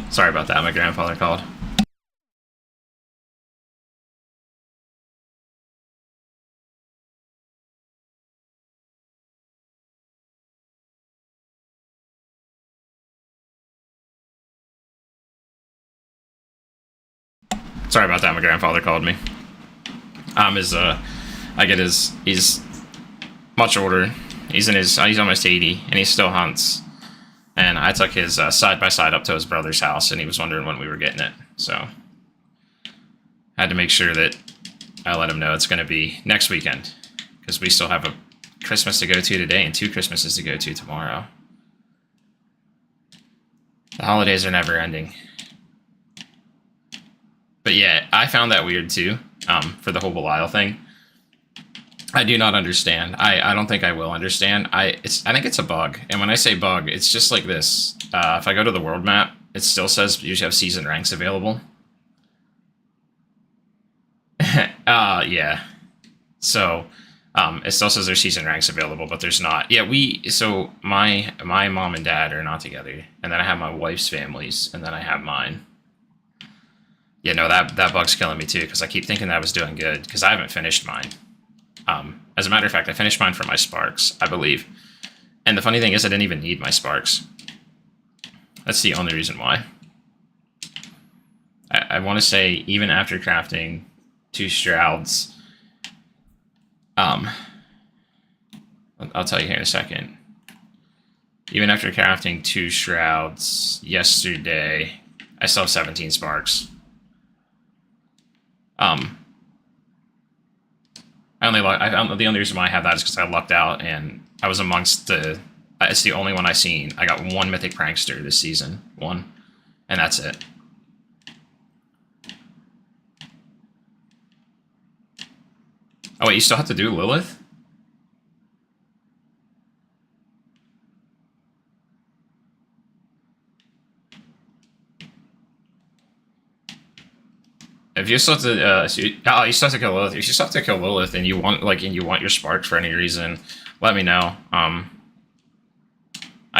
Sorry about that. My grandfather called. Sorry about that. My grandfather called me. He's much older. He's almost 80, and he still hunts. And I took his side by side up to his brother's house, and he was wondering when we were getting it. So I had to make sure that I let him know it's going to be next weekend, because we still have a Christmas to go to today and 2 Christmases to go to tomorrow. The holidays are never ending. But yeah, I found that weird too, for the whole Belial thing. I do not understand. I don't think I will understand. I think it's a bug. And when I say bug, it's just like this. If I go to the world map, it still says you have season ranks available. Yeah. So, it still says there's season ranks available, but there's not. Yeah, so my mom and dad are not together. And then I have my wife's families, and then I have mine. Yeah, no, that bug's killing me too, because I keep thinking that I was doing good, because I haven't finished mine. As a matter of fact, I finished mine for my Sparks, I believe. And the funny thing is, I didn't even need my Sparks. That's the only reason why. I want to say, even after crafting 2 Shrouds, I'll tell you here in a second. Even after crafting 2 Shrouds yesterday, I still have 17 Sparks. The only reason why I have that is because I lucked out and I was amongst the. It's the only one I've seen. I got 1 Mythic Prankster this season, 1, and that's it. Oh wait, you still have to do Lilith? If you still have to, you still have to kill Lilith. If you still have to kill Lilith and you want your Sparks for any reason, let me know. I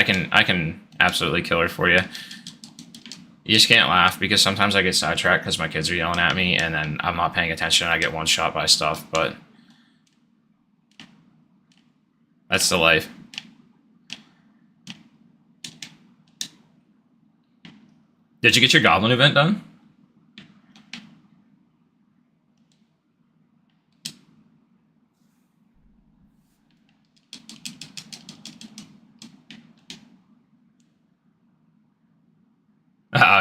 can absolutely kill her for you. You just can't laugh, because sometimes I get sidetracked because my kids are yelling at me, and then I'm not paying attention and I get one shot by stuff, but that's the life. Did you get your Goblin event done?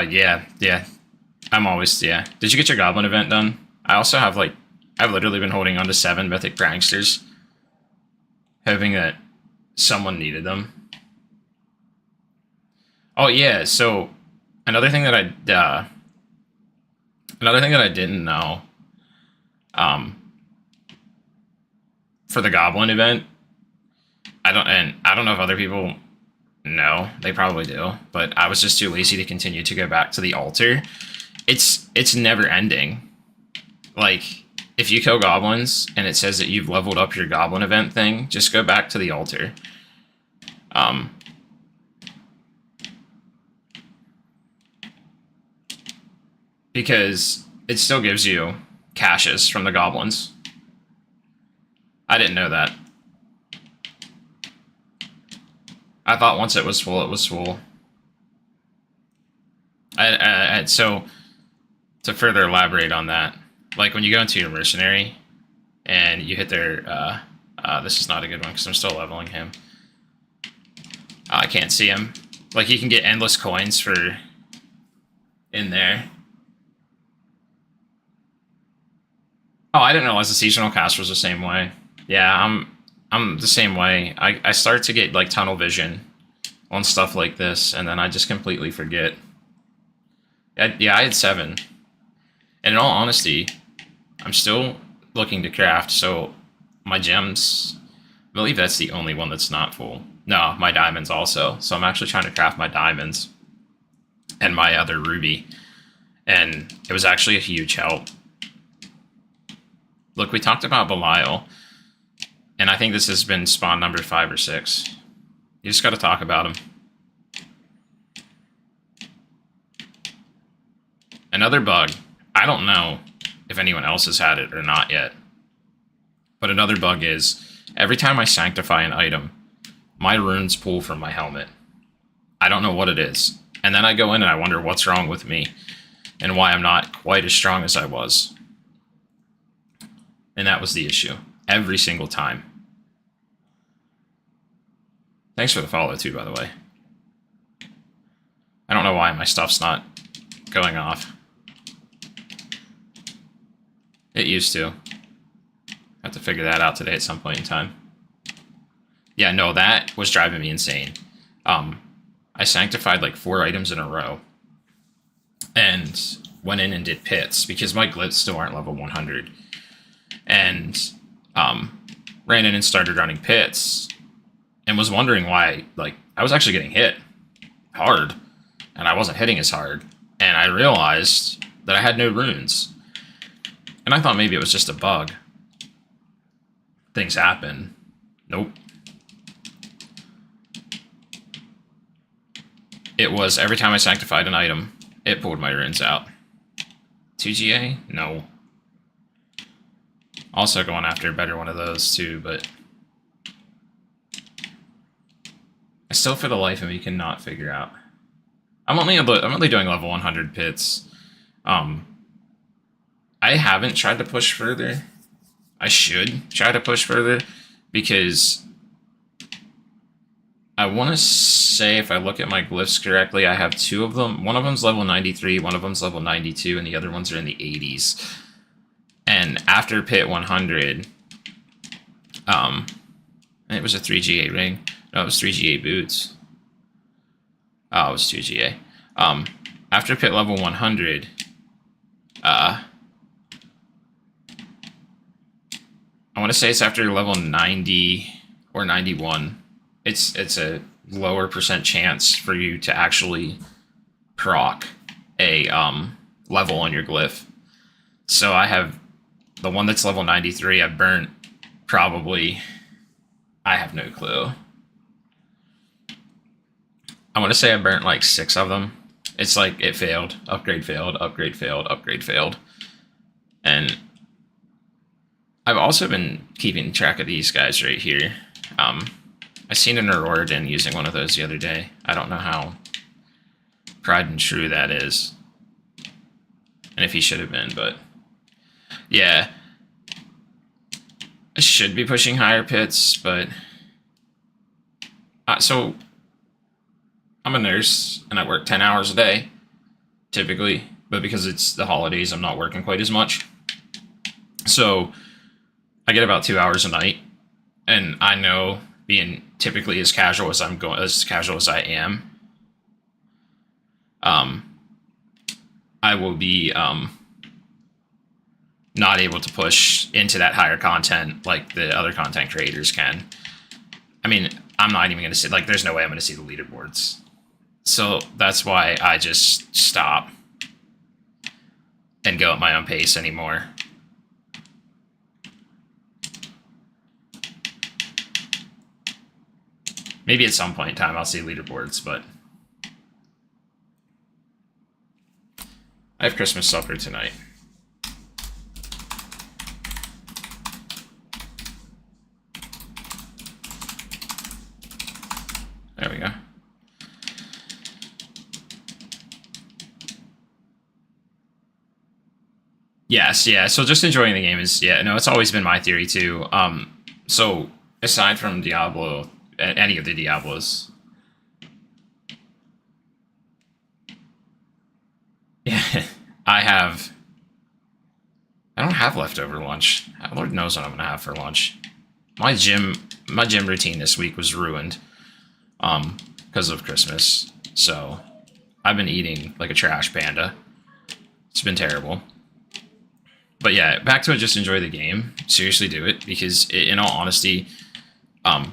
Yeah. I'm always, yeah. Did you get your Goblin event done? I also have, I've literally been holding on to 7 Mythic Pranksters, hoping that someone needed them. Oh, yeah, so another thing that I didn't know, for the Goblin event, I don't know if other people know, they probably do, but I was just too lazy to continue to go back to the altar. It's never ending. Like, if you kill goblins and it says that you've leveled up your Goblin event thing, just go back to the altar. Because it still gives you caches from the goblins. I didn't know that. I thought once it was full, it was full. So, to further elaborate on that, like when you go into your mercenary and you hit their, this is not a good one because I'm still leveling him. I can't see him. Like, you can get endless coins for in there. Oh, I didn't realize the seasonal cast was the same way. Yeah, I'm the same way. I start to get like tunnel vision on stuff like this, and then I just completely forget. Yeah, I had 7. And in all honesty, I'm still looking to craft, so my gems, I believe that's the only one that's not full. No, my diamonds also. So I'm actually trying to craft my diamonds and my other ruby. And it was actually a huge help. Look, we talked about Belial, and I think this has been spawn number 5 or 6. You just got to talk about him. Another bug. I don't know if anyone else has had it or not yet. But another bug is, every time I sanctify an item, my runes pull from my helmet. I don't know what it is. And then I go in and I wonder what's wrong with me. and why I'm not quite as strong as I was. And that was the issue. Every single time. Thanks for the follow, too, by the way. I don't know why my stuff's not going off. It used to. Have to figure that out today at some point in time. Yeah, no, that was driving me insane. I sanctified like 4 items in a row. And went in and did pits, because my glyphs still aren't level 100. And ran in and started running pits. And was wondering why, like, I was actually getting hit hard. And I wasn't hitting as hard. And I realized that I had no runes. And I thought maybe it was just a bug. Things happen. Nope. It was every time I sanctified an item, it pulled my runes out. 2GA? No. Also going after a better one of those too, but I still for the life of me cannot figure out. I'm only doing level 100 pits. I haven't tried to push further. I should try to push further, because I want to say, if I look at my glyphs correctly, I have 2 of them. One of them's level 93, one of them's level 92, and the other ones are in the 80s. And after pit 100, it was a 3GA ring. No, it was 3GA boots. Oh, it was 2GA. After pit level 100, I want to say it's after level 90 or 91. It's a lower percent chance for you to actually proc a level on your glyph. So I have the one that's level 93. I burnt probably, I have no clue. I want to say I burnt like 6 of them. It's like it failed, upgrade failed, upgrade failed, upgrade failed. And I've also been keeping track of these guys right here. I seen an Auroradin using one of those the other day. I don't know how tried and true that is, and if he should have been, but yeah, I should be pushing higher pits, but so I'm a nurse and I work 10 hours a day typically, but because it's the holidays, I'm not working quite as much. So I get about 2 hours a night, and I know, being typically as casual as I am, I will be not able to push into that higher content like the other content creators can. I mean, I'm not even going to see, like, there's no way I'm going to see the leaderboards. So that's why I just stop and go at my own pace anymore. Maybe at some point in time I'll see leaderboards, but I have Christmas supper tonight. There we go. Yes, yeah, so just enjoying the game is, yeah, no, it's always been my theory too. So aside from Diablo, any of the Diablos, yeah, I don't have leftover lunch. Lord knows what I'm gonna have for lunch. My gym routine this week was ruined because of Christmas, so I've been eating like a trash panda. It's been terrible. But yeah, back to it, just enjoy the game. Seriously do it, because in all honesty,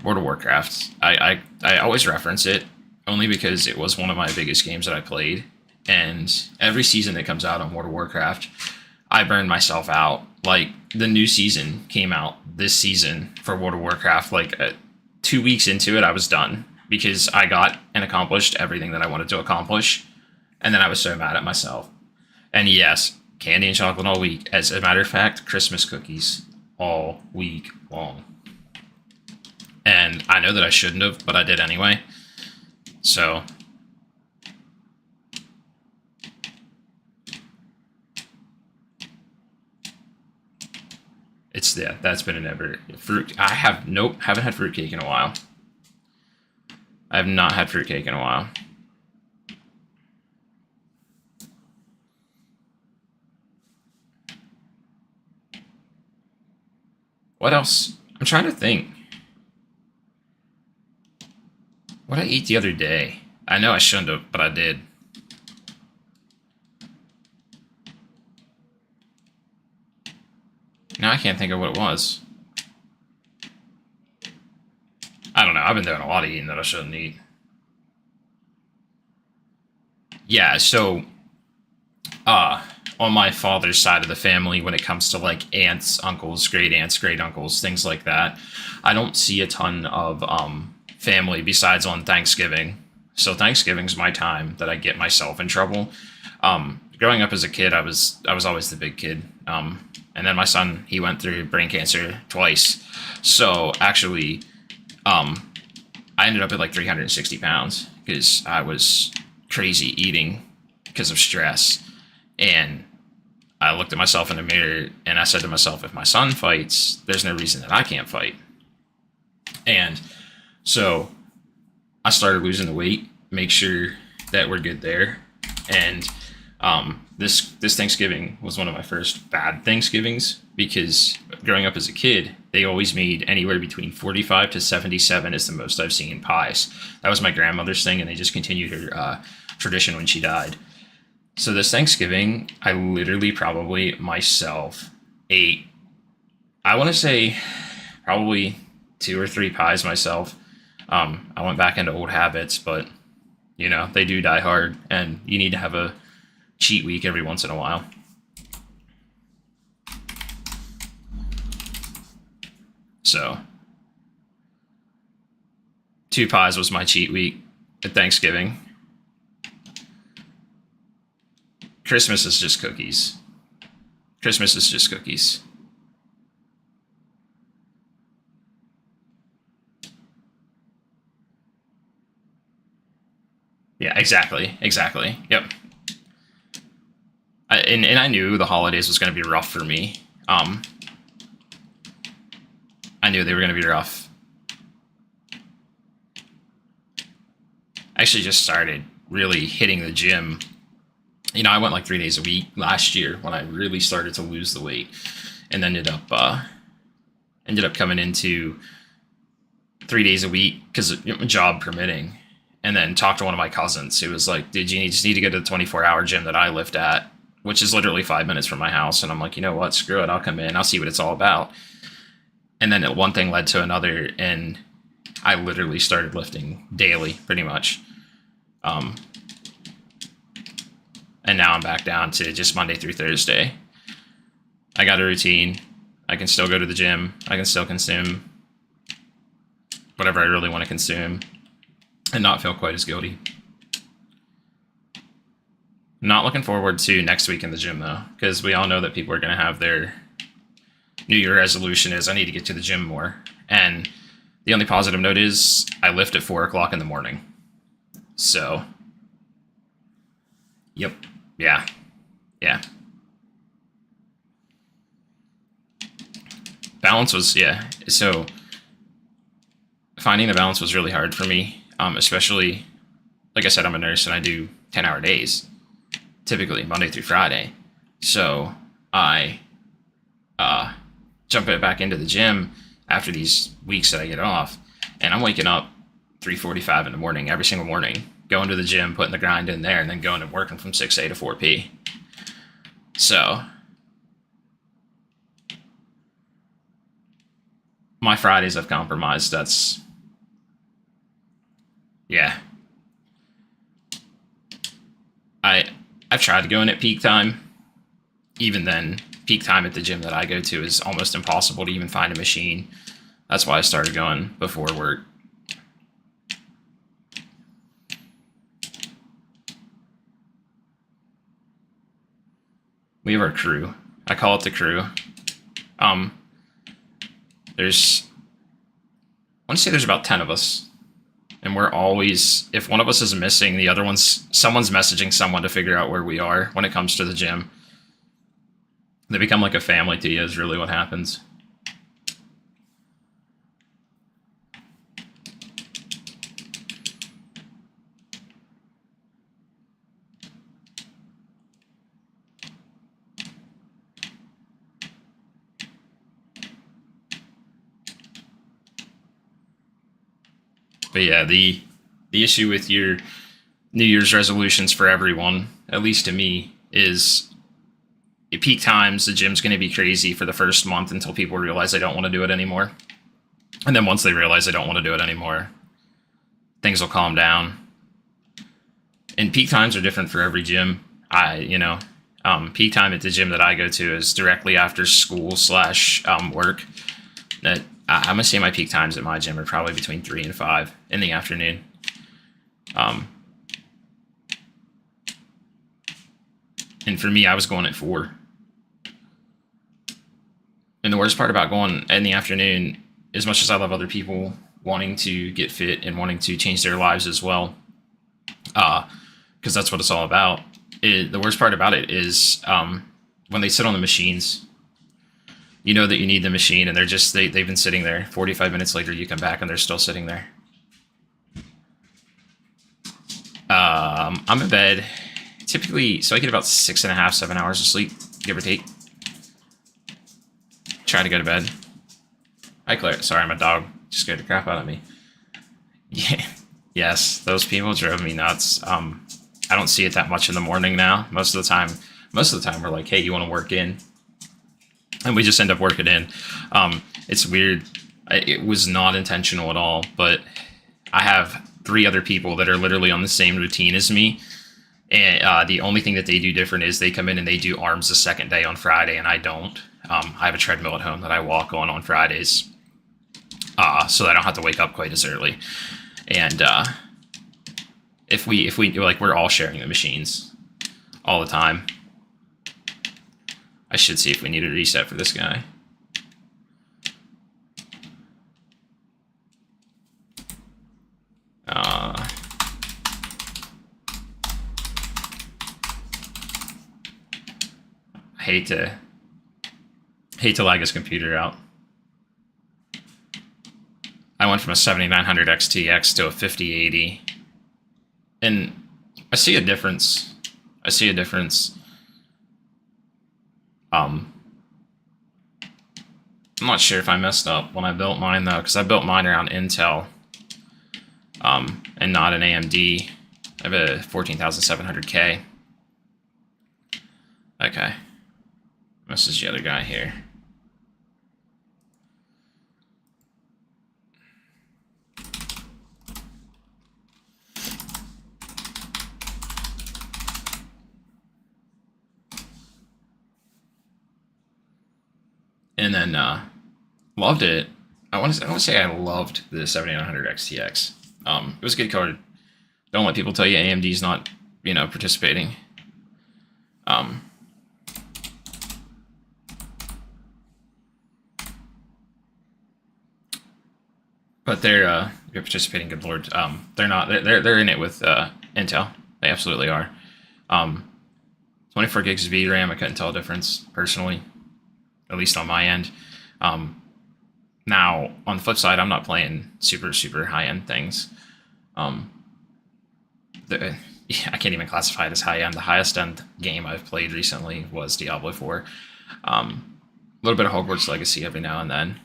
World of Warcraft, I always reference it only because it was one of my biggest games that I played. And every season that comes out on World of Warcraft, I burn myself out. Like, the new season came out this season for World of Warcraft. Like, 2 weeks into it, I was done, because I got and accomplished everything that I wanted to accomplish. And then I was so mad at myself. And yes, candy and chocolate all week. As a matter of fact, Christmas cookies all week long. And I know that I shouldn't have, but I did anyway. So It's yeah, that's been an ever fruit. I have nope, haven't had fruitcake in a while. I have not had fruitcake in a while. What else? I'm trying to think. What did I eat the other day? I know I shouldn't have, but I did. Now I can't think of what it was. I don't know. I've been doing a lot of eating that I shouldn't eat. Yeah, so on my father's side of the family, when it comes to like aunts, great uncles, things like that, I don't see a ton of family besides on Thanksgiving. So Thanksgiving's my time that I get myself in trouble. Growing up as a kid, I was always the big kid. And then my son, he went through brain cancer twice. So actually, I ended up at like 360 pounds because I was crazy eating because of stress. And I looked at myself in the mirror and I said to myself, if my son fights, there's no reason that I can't fight. And so I started losing the weight, make sure that we're good there. And this Thanksgiving was one of my first bad Thanksgivings because growing up as a kid, they always made anywhere between 45 to 77 is the most I've seen pies. That was my grandmother's thing, and they just continued her tradition when she died. So this Thanksgiving, I literally probably myself ate, I want to say probably 2 or 3 pies myself. I went back into old habits, but you know, they do die hard, and you need to have a cheat week every once in a while. So 2 pies was my cheat week at Thanksgiving. Christmas is just cookies. Christmas is just cookies. Yeah, exactly. Yep. And I knew the holidays was going to be rough for me. I knew they were going to be rough. I actually just started really hitting the gym. You know, I went like 3 days a week last year when I really started to lose the weight, and ended up coming into 3 days a week because job permitting. And then talked to one of my cousins who was like, "Did you just need to go to the 24-hour gym that I lift at, which is literally 5 minutes from my house?" And I'm like, you know what? Screw it. I'll come in. I'll see what it's all about. And then one thing led to another, and I literally started lifting daily, pretty much. And now I'm back down to just Monday through Thursday. I got a routine. I can still go to the gym. I can still consume whatever I really want to consume and not feel quite as guilty. Not looking forward to next week in the gym, though, because we all know that people are going to have their New Year resolution is I need to get to the gym more. And the only positive note is I lift at 4 o'clock in the morning. So, yep. Yeah. Balance was, yeah. So, finding the balance was really hard for me, especially, like I said, I'm a nurse and I do 10-hour days, typically Monday through Friday. So, I jump back into the gym after these weeks that I get off, and I'm waking up 3:45 in the morning every single morning, going to the gym, putting the grind in there, and then going and working from 6 a to 4 p. So my Fridays I've compromised. That's, yeah. I've tried to go in at peak time. Even then, peak time at the gym that I go to is almost impossible to even find a machine. That's why I started going before work. We have our crew. I call it the crew. There's, I want to say there's about 10 of us. And we're always, if one of us is missing, someone's messaging someone to figure out where we are when it comes to the gym. They become like a family to you is really what happens. But yeah, the issue with your New Year's resolutions for everyone, at least to me, is at peak times the gym's going to be crazy for the first month until people realize they don't want to do it anymore. And then once they realize they don't want to do it anymore, things will calm down. And peak times are different for every gym. Peak time at the gym that I go to is directly after school / work. That I'm gonna say my peak times at my gym are probably between 3 and 5 in the afternoon. And for me, I was going at 4. And the worst part about going in the afternoon, as much as I love other people wanting to get fit and wanting to change their lives as well, because that's what it's all about. The worst part about it is when they sit on the machines, you know that you need the machine, and they've been sitting there. 45 minutes later, you come back and they're still sitting there. I'm in bed typically, so I get about 6.5, 7 hours of sleep, give or take. Try to go to bed. Hi, Claire. Sorry, my dog just scared the crap out of me. Yeah, yes, those people drove me nuts. I don't see it that much in the morning now. Most of the time, we're like, hey, you want to work in? And we just end up working in. It's weird. It was not intentional at all, but I have 3 other people that are literally on the same routine as me. And the only thing that they do different is they come in and they do arms the second day on Friday, and I don't. I have a treadmill at home that I walk on Fridays, so I don't have to wake up quite as early. And if we like, we're all sharing the machines all the time. I should see if we need a reset for this guy. I hate to lag his computer out. I went from a 7900 XTX to a 5080, and I see a difference. I'm not sure if I messed up when I built mine though, because I built mine around Intel, and not an AMD. I have a 14700K. Okay, this is the other guy here. And then loved it. I want to say I loved the 7900 XTX. It was a good card. Don't let people tell you AMD's not, participating. But they're participating. Good lord. They're not. They're in it with Intel. They absolutely are. 24 gigs of VRAM. I couldn't tell a difference personally, at least on my end. Now, on the flip side, I'm not playing super high-end things. I can't even classify it as high-end. The highest-end game I've played recently was Diablo 4. A little bit of Hogwarts Legacy every now and then.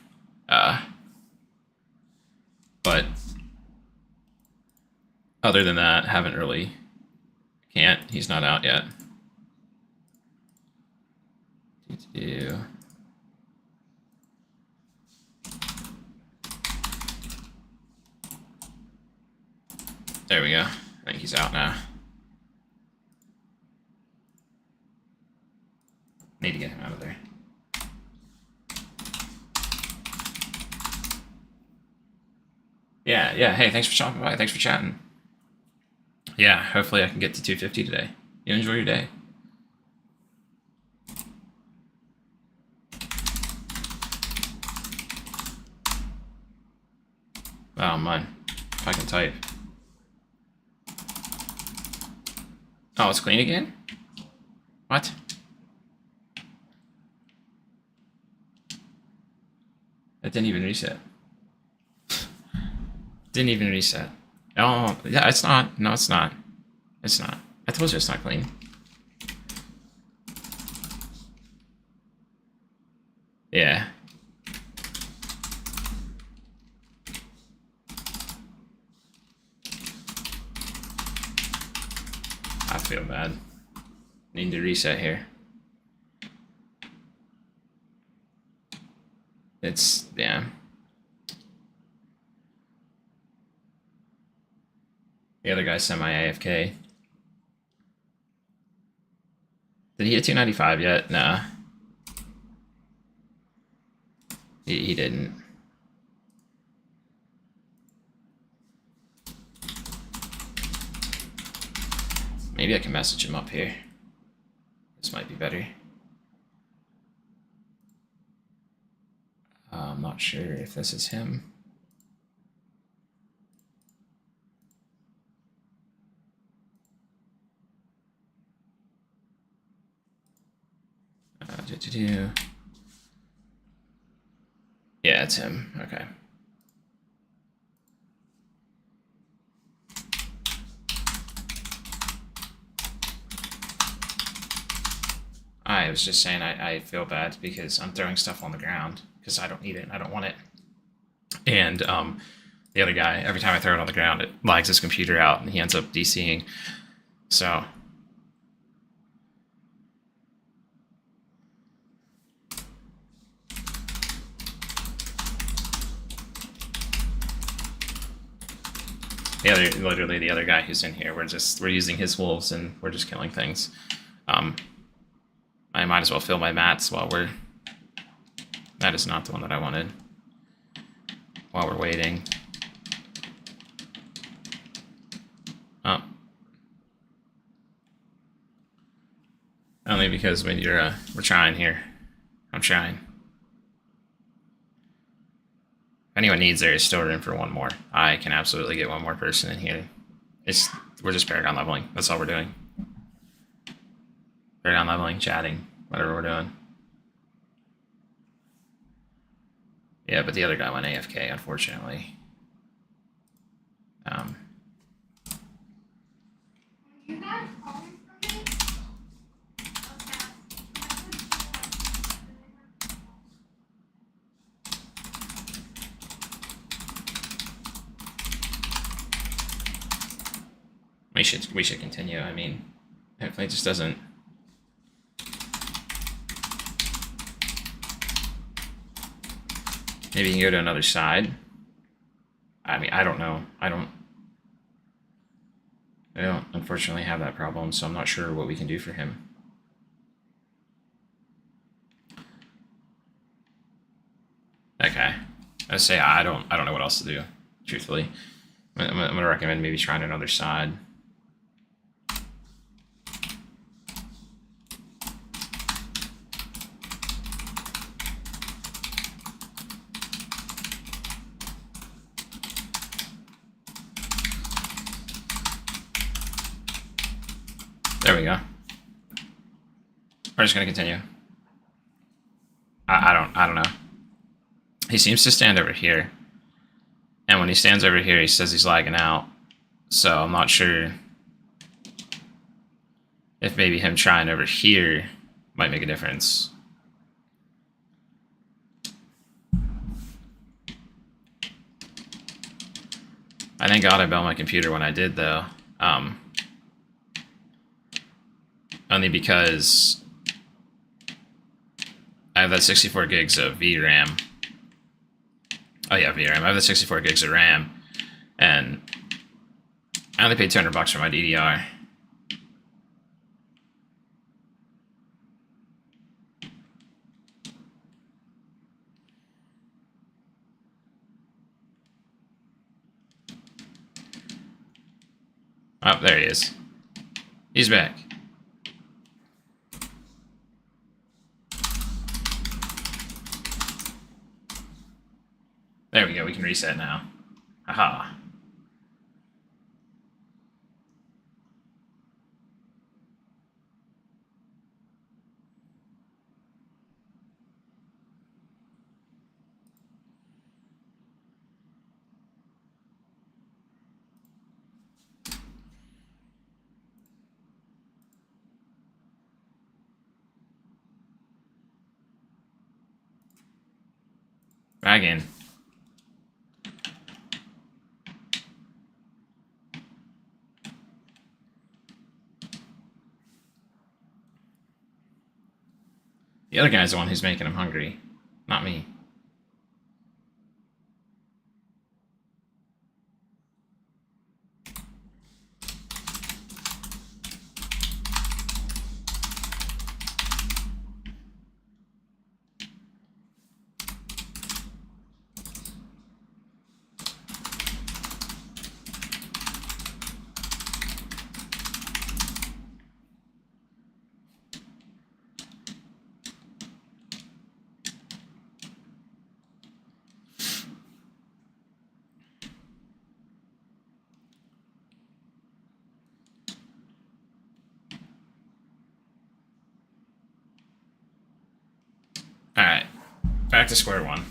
But other than that, haven't really... Can't. He's not out yet. There we go. I think he's out now. Need to get him out of there. Yeah. Hey, thanks for stopping by. Thanks for chatting. Yeah, hopefully I can get to 250 today. You enjoy your day. Oh, man. If I can type. Oh, it's clean again? What? It didn't even reset. Didn't even reset. Oh, yeah, it's not. No, it's not. It's not. I told you it's not clean. Yeah. feel bad. Need to reset here. It's, yeah. The other guy's semi-AFK. Did he hit 295 yet? Nah. He didn't. Maybe I can message him up here. This might be better. I'm not sure if this is him. Yeah, it's him. Okay. I was just saying I feel bad because I'm throwing stuff on the ground because I don't need it and I don't want it. And the other guy, every time I throw it on the ground, it lags his computer out and he ends up DCing. So literally the other guy who's in here, we're using his wolves and we're just killing things. I might as well fill my mats while we're. That is not the one that I wanted. While we're waiting. Oh. Only because when you're we're trying here. I'm trying. If anyone needs, there is still room for one more. I can absolutely get one more person in here. We're just Paragon leveling. That's all we're doing. Paragon leveling, chatting, whatever we're doing. Yeah, but the other guy went AFK, unfortunately. You guys calling for me? Okay. We should continue. I mean, hopefully it just doesn't. Maybe you can go to another side. I mean, I don't know. I don't unfortunately have that problem, so I'm not sure what we can do for him. Okay. I say I don't know what else to do, truthfully. I'm gonna recommend maybe trying another side. There we go. We're just gonna continue. I don't know. He seems to stand over here. And when he stands over here, he says he's lagging out. So I'm not sure if maybe him trying over here might make a difference. I thank God I built my computer when I did, though. Only because I have that 64 gigs of VRAM. Oh yeah, VRAM. I have the 64 gigs of RAM, and I only paid $200 for my DDR. Oh, there he is. He's back. There we go, we can reset now. Aha. Paragon. The other guy's the one who's making him hungry, not me. Alright, back to square one.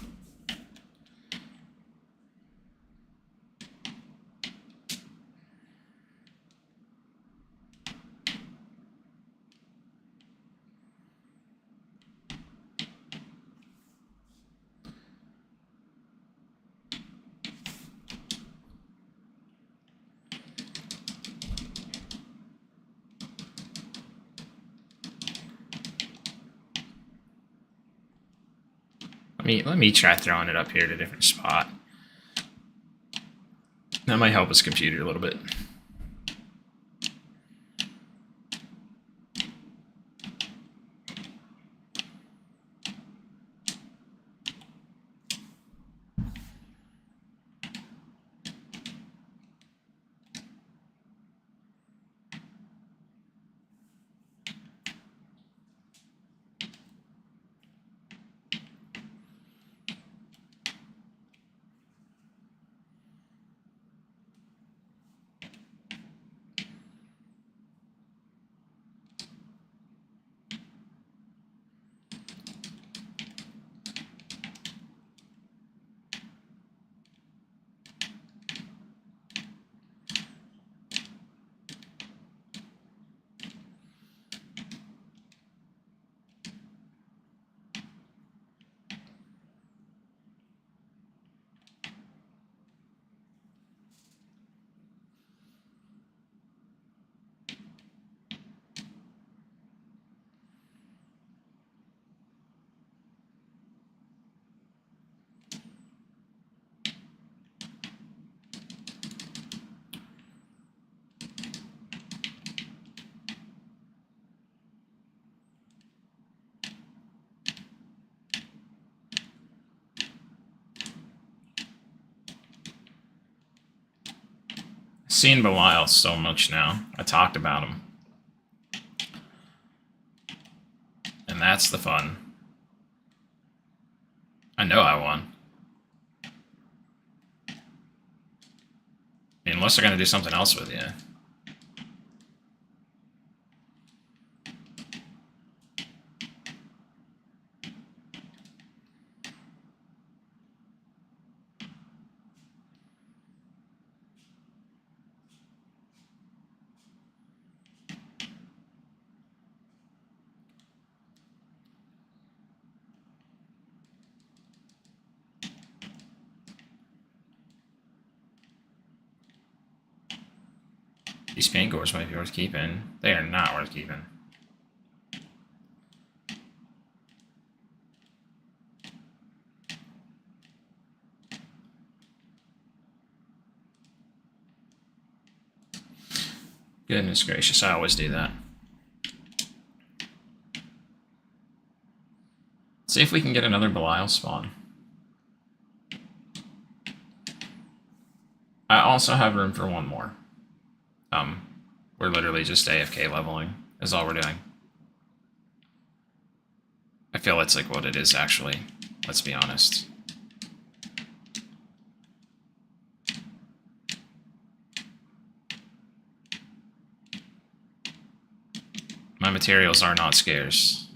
Let me try throwing it up here at a different spot. That might help his computer a little bit. Seen Belial so much now. I talked about him. And that's the fun. I know I won. I mean, unless they're going to do something else with you. These paint cores might be worth keeping. They are not worth keeping. Goodness gracious, I always do that. See if we can get another Belial spawn. I also have room for one more. We're literally just AFK leveling, is all we're doing. I feel it's like what it is, actually. Let's be honest. My materials are not scarce.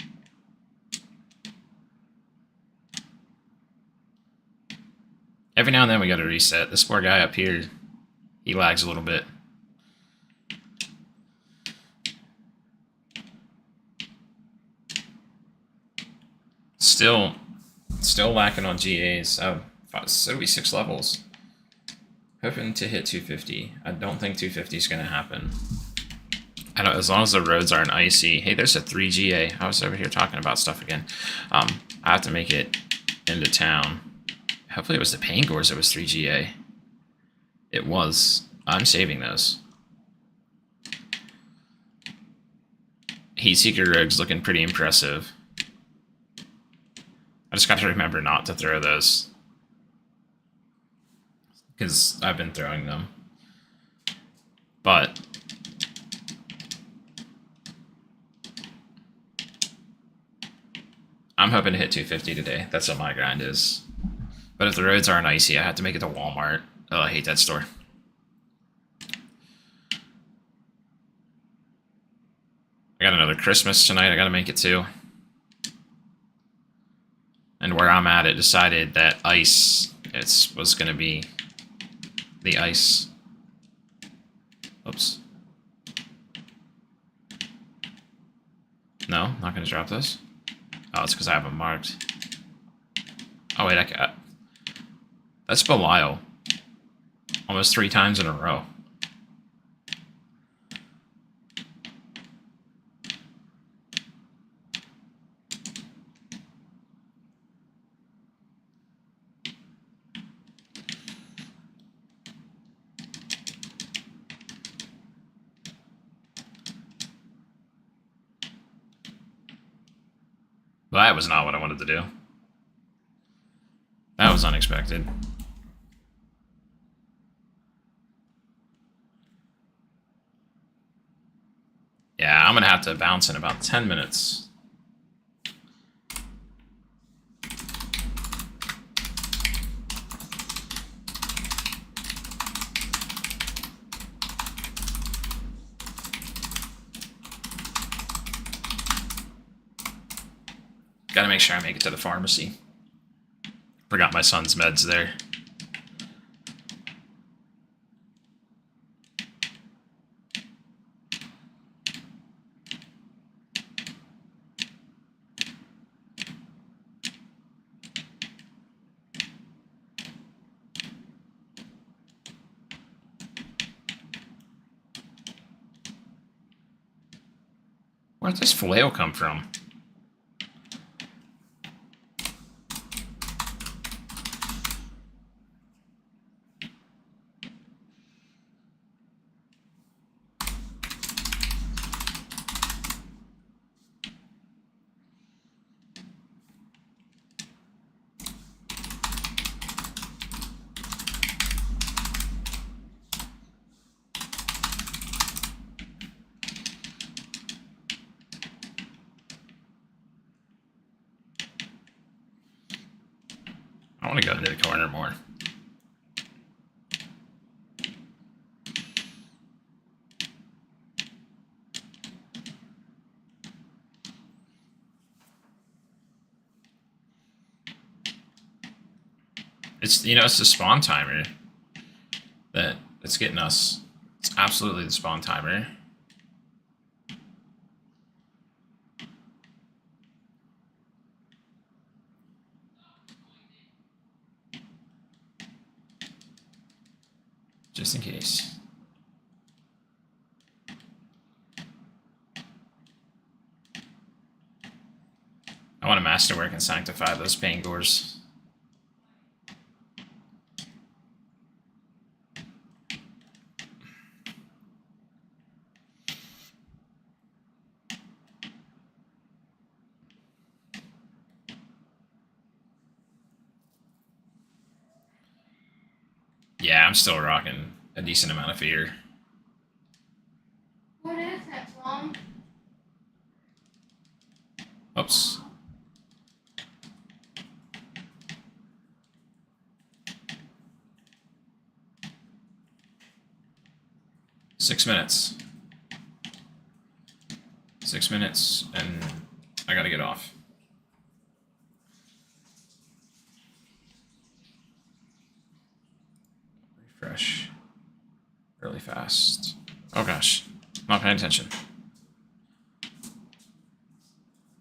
Every now and then we gotta reset. This poor guy up here, he lags a little bit. Still lacking on GAs. Oh, so we 6 levels. Hoping to hit 250. I don't think 250 is going to happen. I don't. As long as the roads aren't icy. Hey, there's a 3GA. I was over here talking about stuff again. I have to make it into town. Hopefully it was the Pangors that was 3GA. It was. I'm saving those. Heatseeker Rogue's looking pretty impressive. I just gotta remember not to throw those. Because I've been throwing them. But I'm hoping to hit 250 today. That's what my grind is. But if the roads aren't icy, I have to make it to Walmart. Oh, I hate that store. I got another Christmas tonight I gotta make it to. And where I'm at, it decided that ice was gonna be the ice. Oops. No, not gonna drop this. Oh, it's because I have them marked. Oh wait, that's Belial. Almost 3 times in a row. Well, that was not what I wanted to do. That was unexpected. Yeah, I'm gonna have to bounce in about 10 minutes. Gotta make sure I make it to the pharmacy. Forgot my son's meds there. Where'd this flail come from? I want to go into the corner more. It's, it's the spawn timer that's getting us. It's absolutely the spawn timer. Just in case. I want to masterwork and sanctify those Pangors. Yeah, I'm still rocking a decent amount of fear. What is that song? Oops. Six minutes. 6 minutes, and I gotta get off. Refresh. Really fast. Oh gosh. I'm not paying attention.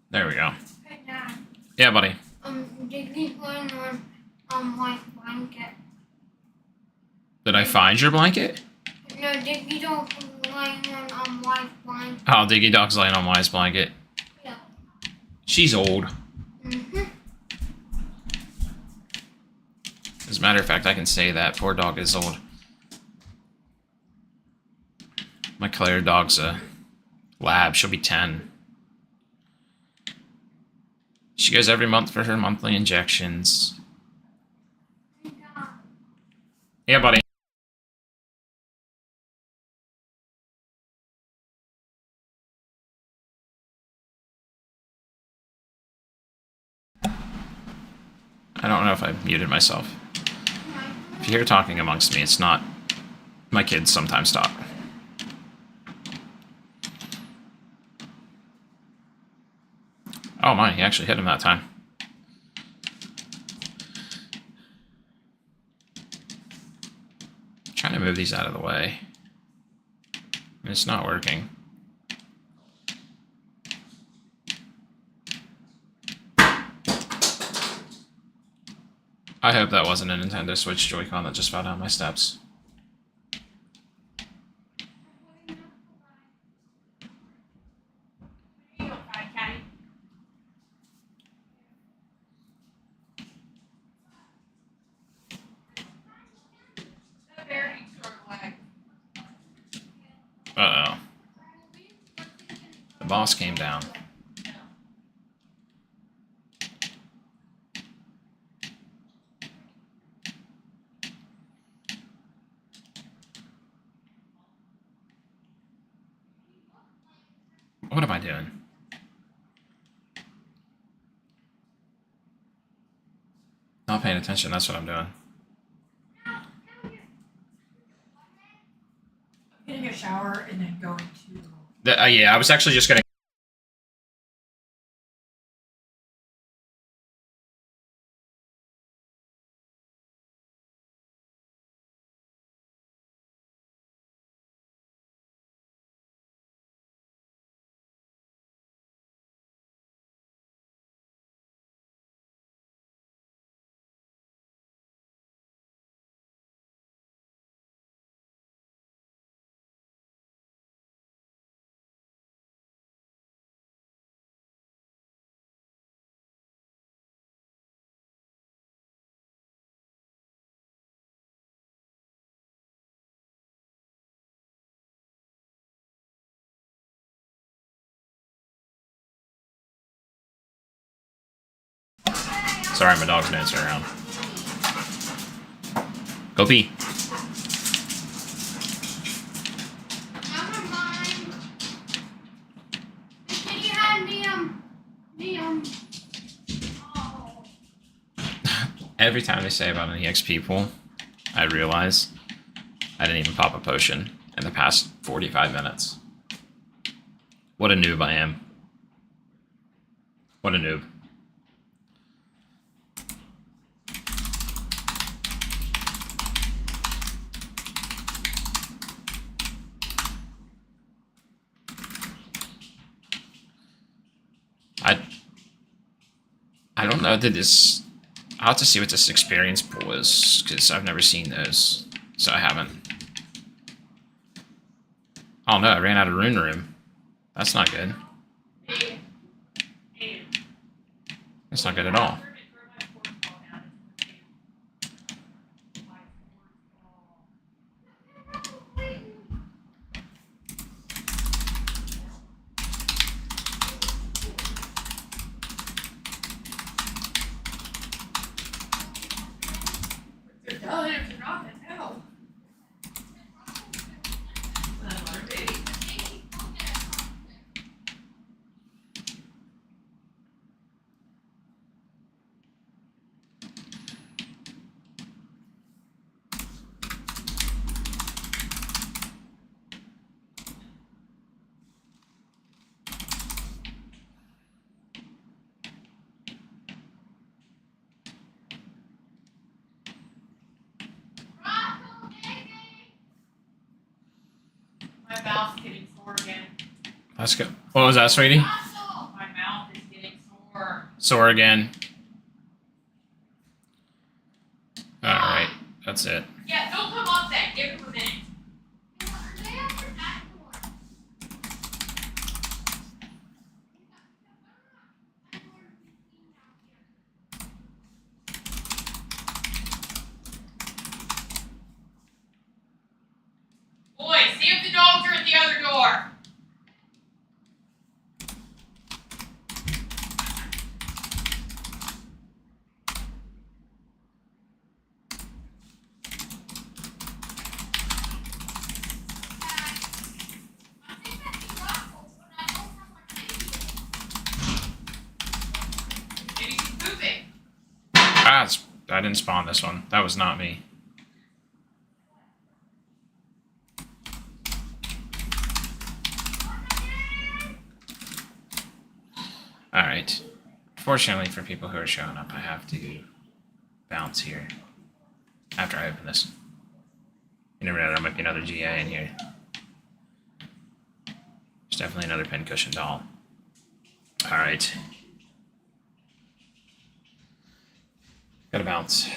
There we go. Hey, Dad. Yeah, buddy. Diggy's playing on my blanket. Did I find your blanket? No, Diggy don't laying on White Blind. Oh, Diggy Dog's laying on Wise blanket. Yeah. She's old. Mm-hmm. As a matter of fact, I can say that. Poor dog is old. My Claire dog's a lab. She'll be 10. She goes every month for her monthly injections. Yeah, buddy. I don't know if I muted myself. If you hear talking amongst me, it's not... My kids sometimes talk. Oh my, he actually hit him that time. I'm trying to move these out of the way. It's not working. I hope that wasn't a Nintendo Switch Joy-Con that just fell down my steps. Uh-oh. The boss came down. What am I doing? Not paying attention, that's what I'm doing. Getting a shower and then going to... Yeah, I was actually just gonna... Sorry, my dog's dancing around. Go pee. Never mind. The kitty had oh. Every time they say about an EXP pool, I realize I didn't even pop a potion in the past 45 minutes. What a noob I am. What a noob. I don't know that this... I'll have to see what this experience pool is, because I've never seen those, so I haven't. Oh no, I ran out of Rune Room. That's not good. That's not good at all. Tell him to drop it now. My mouth's getting sore again. Let's go. What was that, sweetie? My mouth is getting sore. Sore again. Alright, that's it. Yeah, don't come off that. Give him a minute. I didn't spawn this one. That was not me. Alright. Fortunately for people who are showing up, I have to bounce here after I open this. You never know, there might be another GA in here. There's definitely another pincushion doll. Alright. Gotta bounce.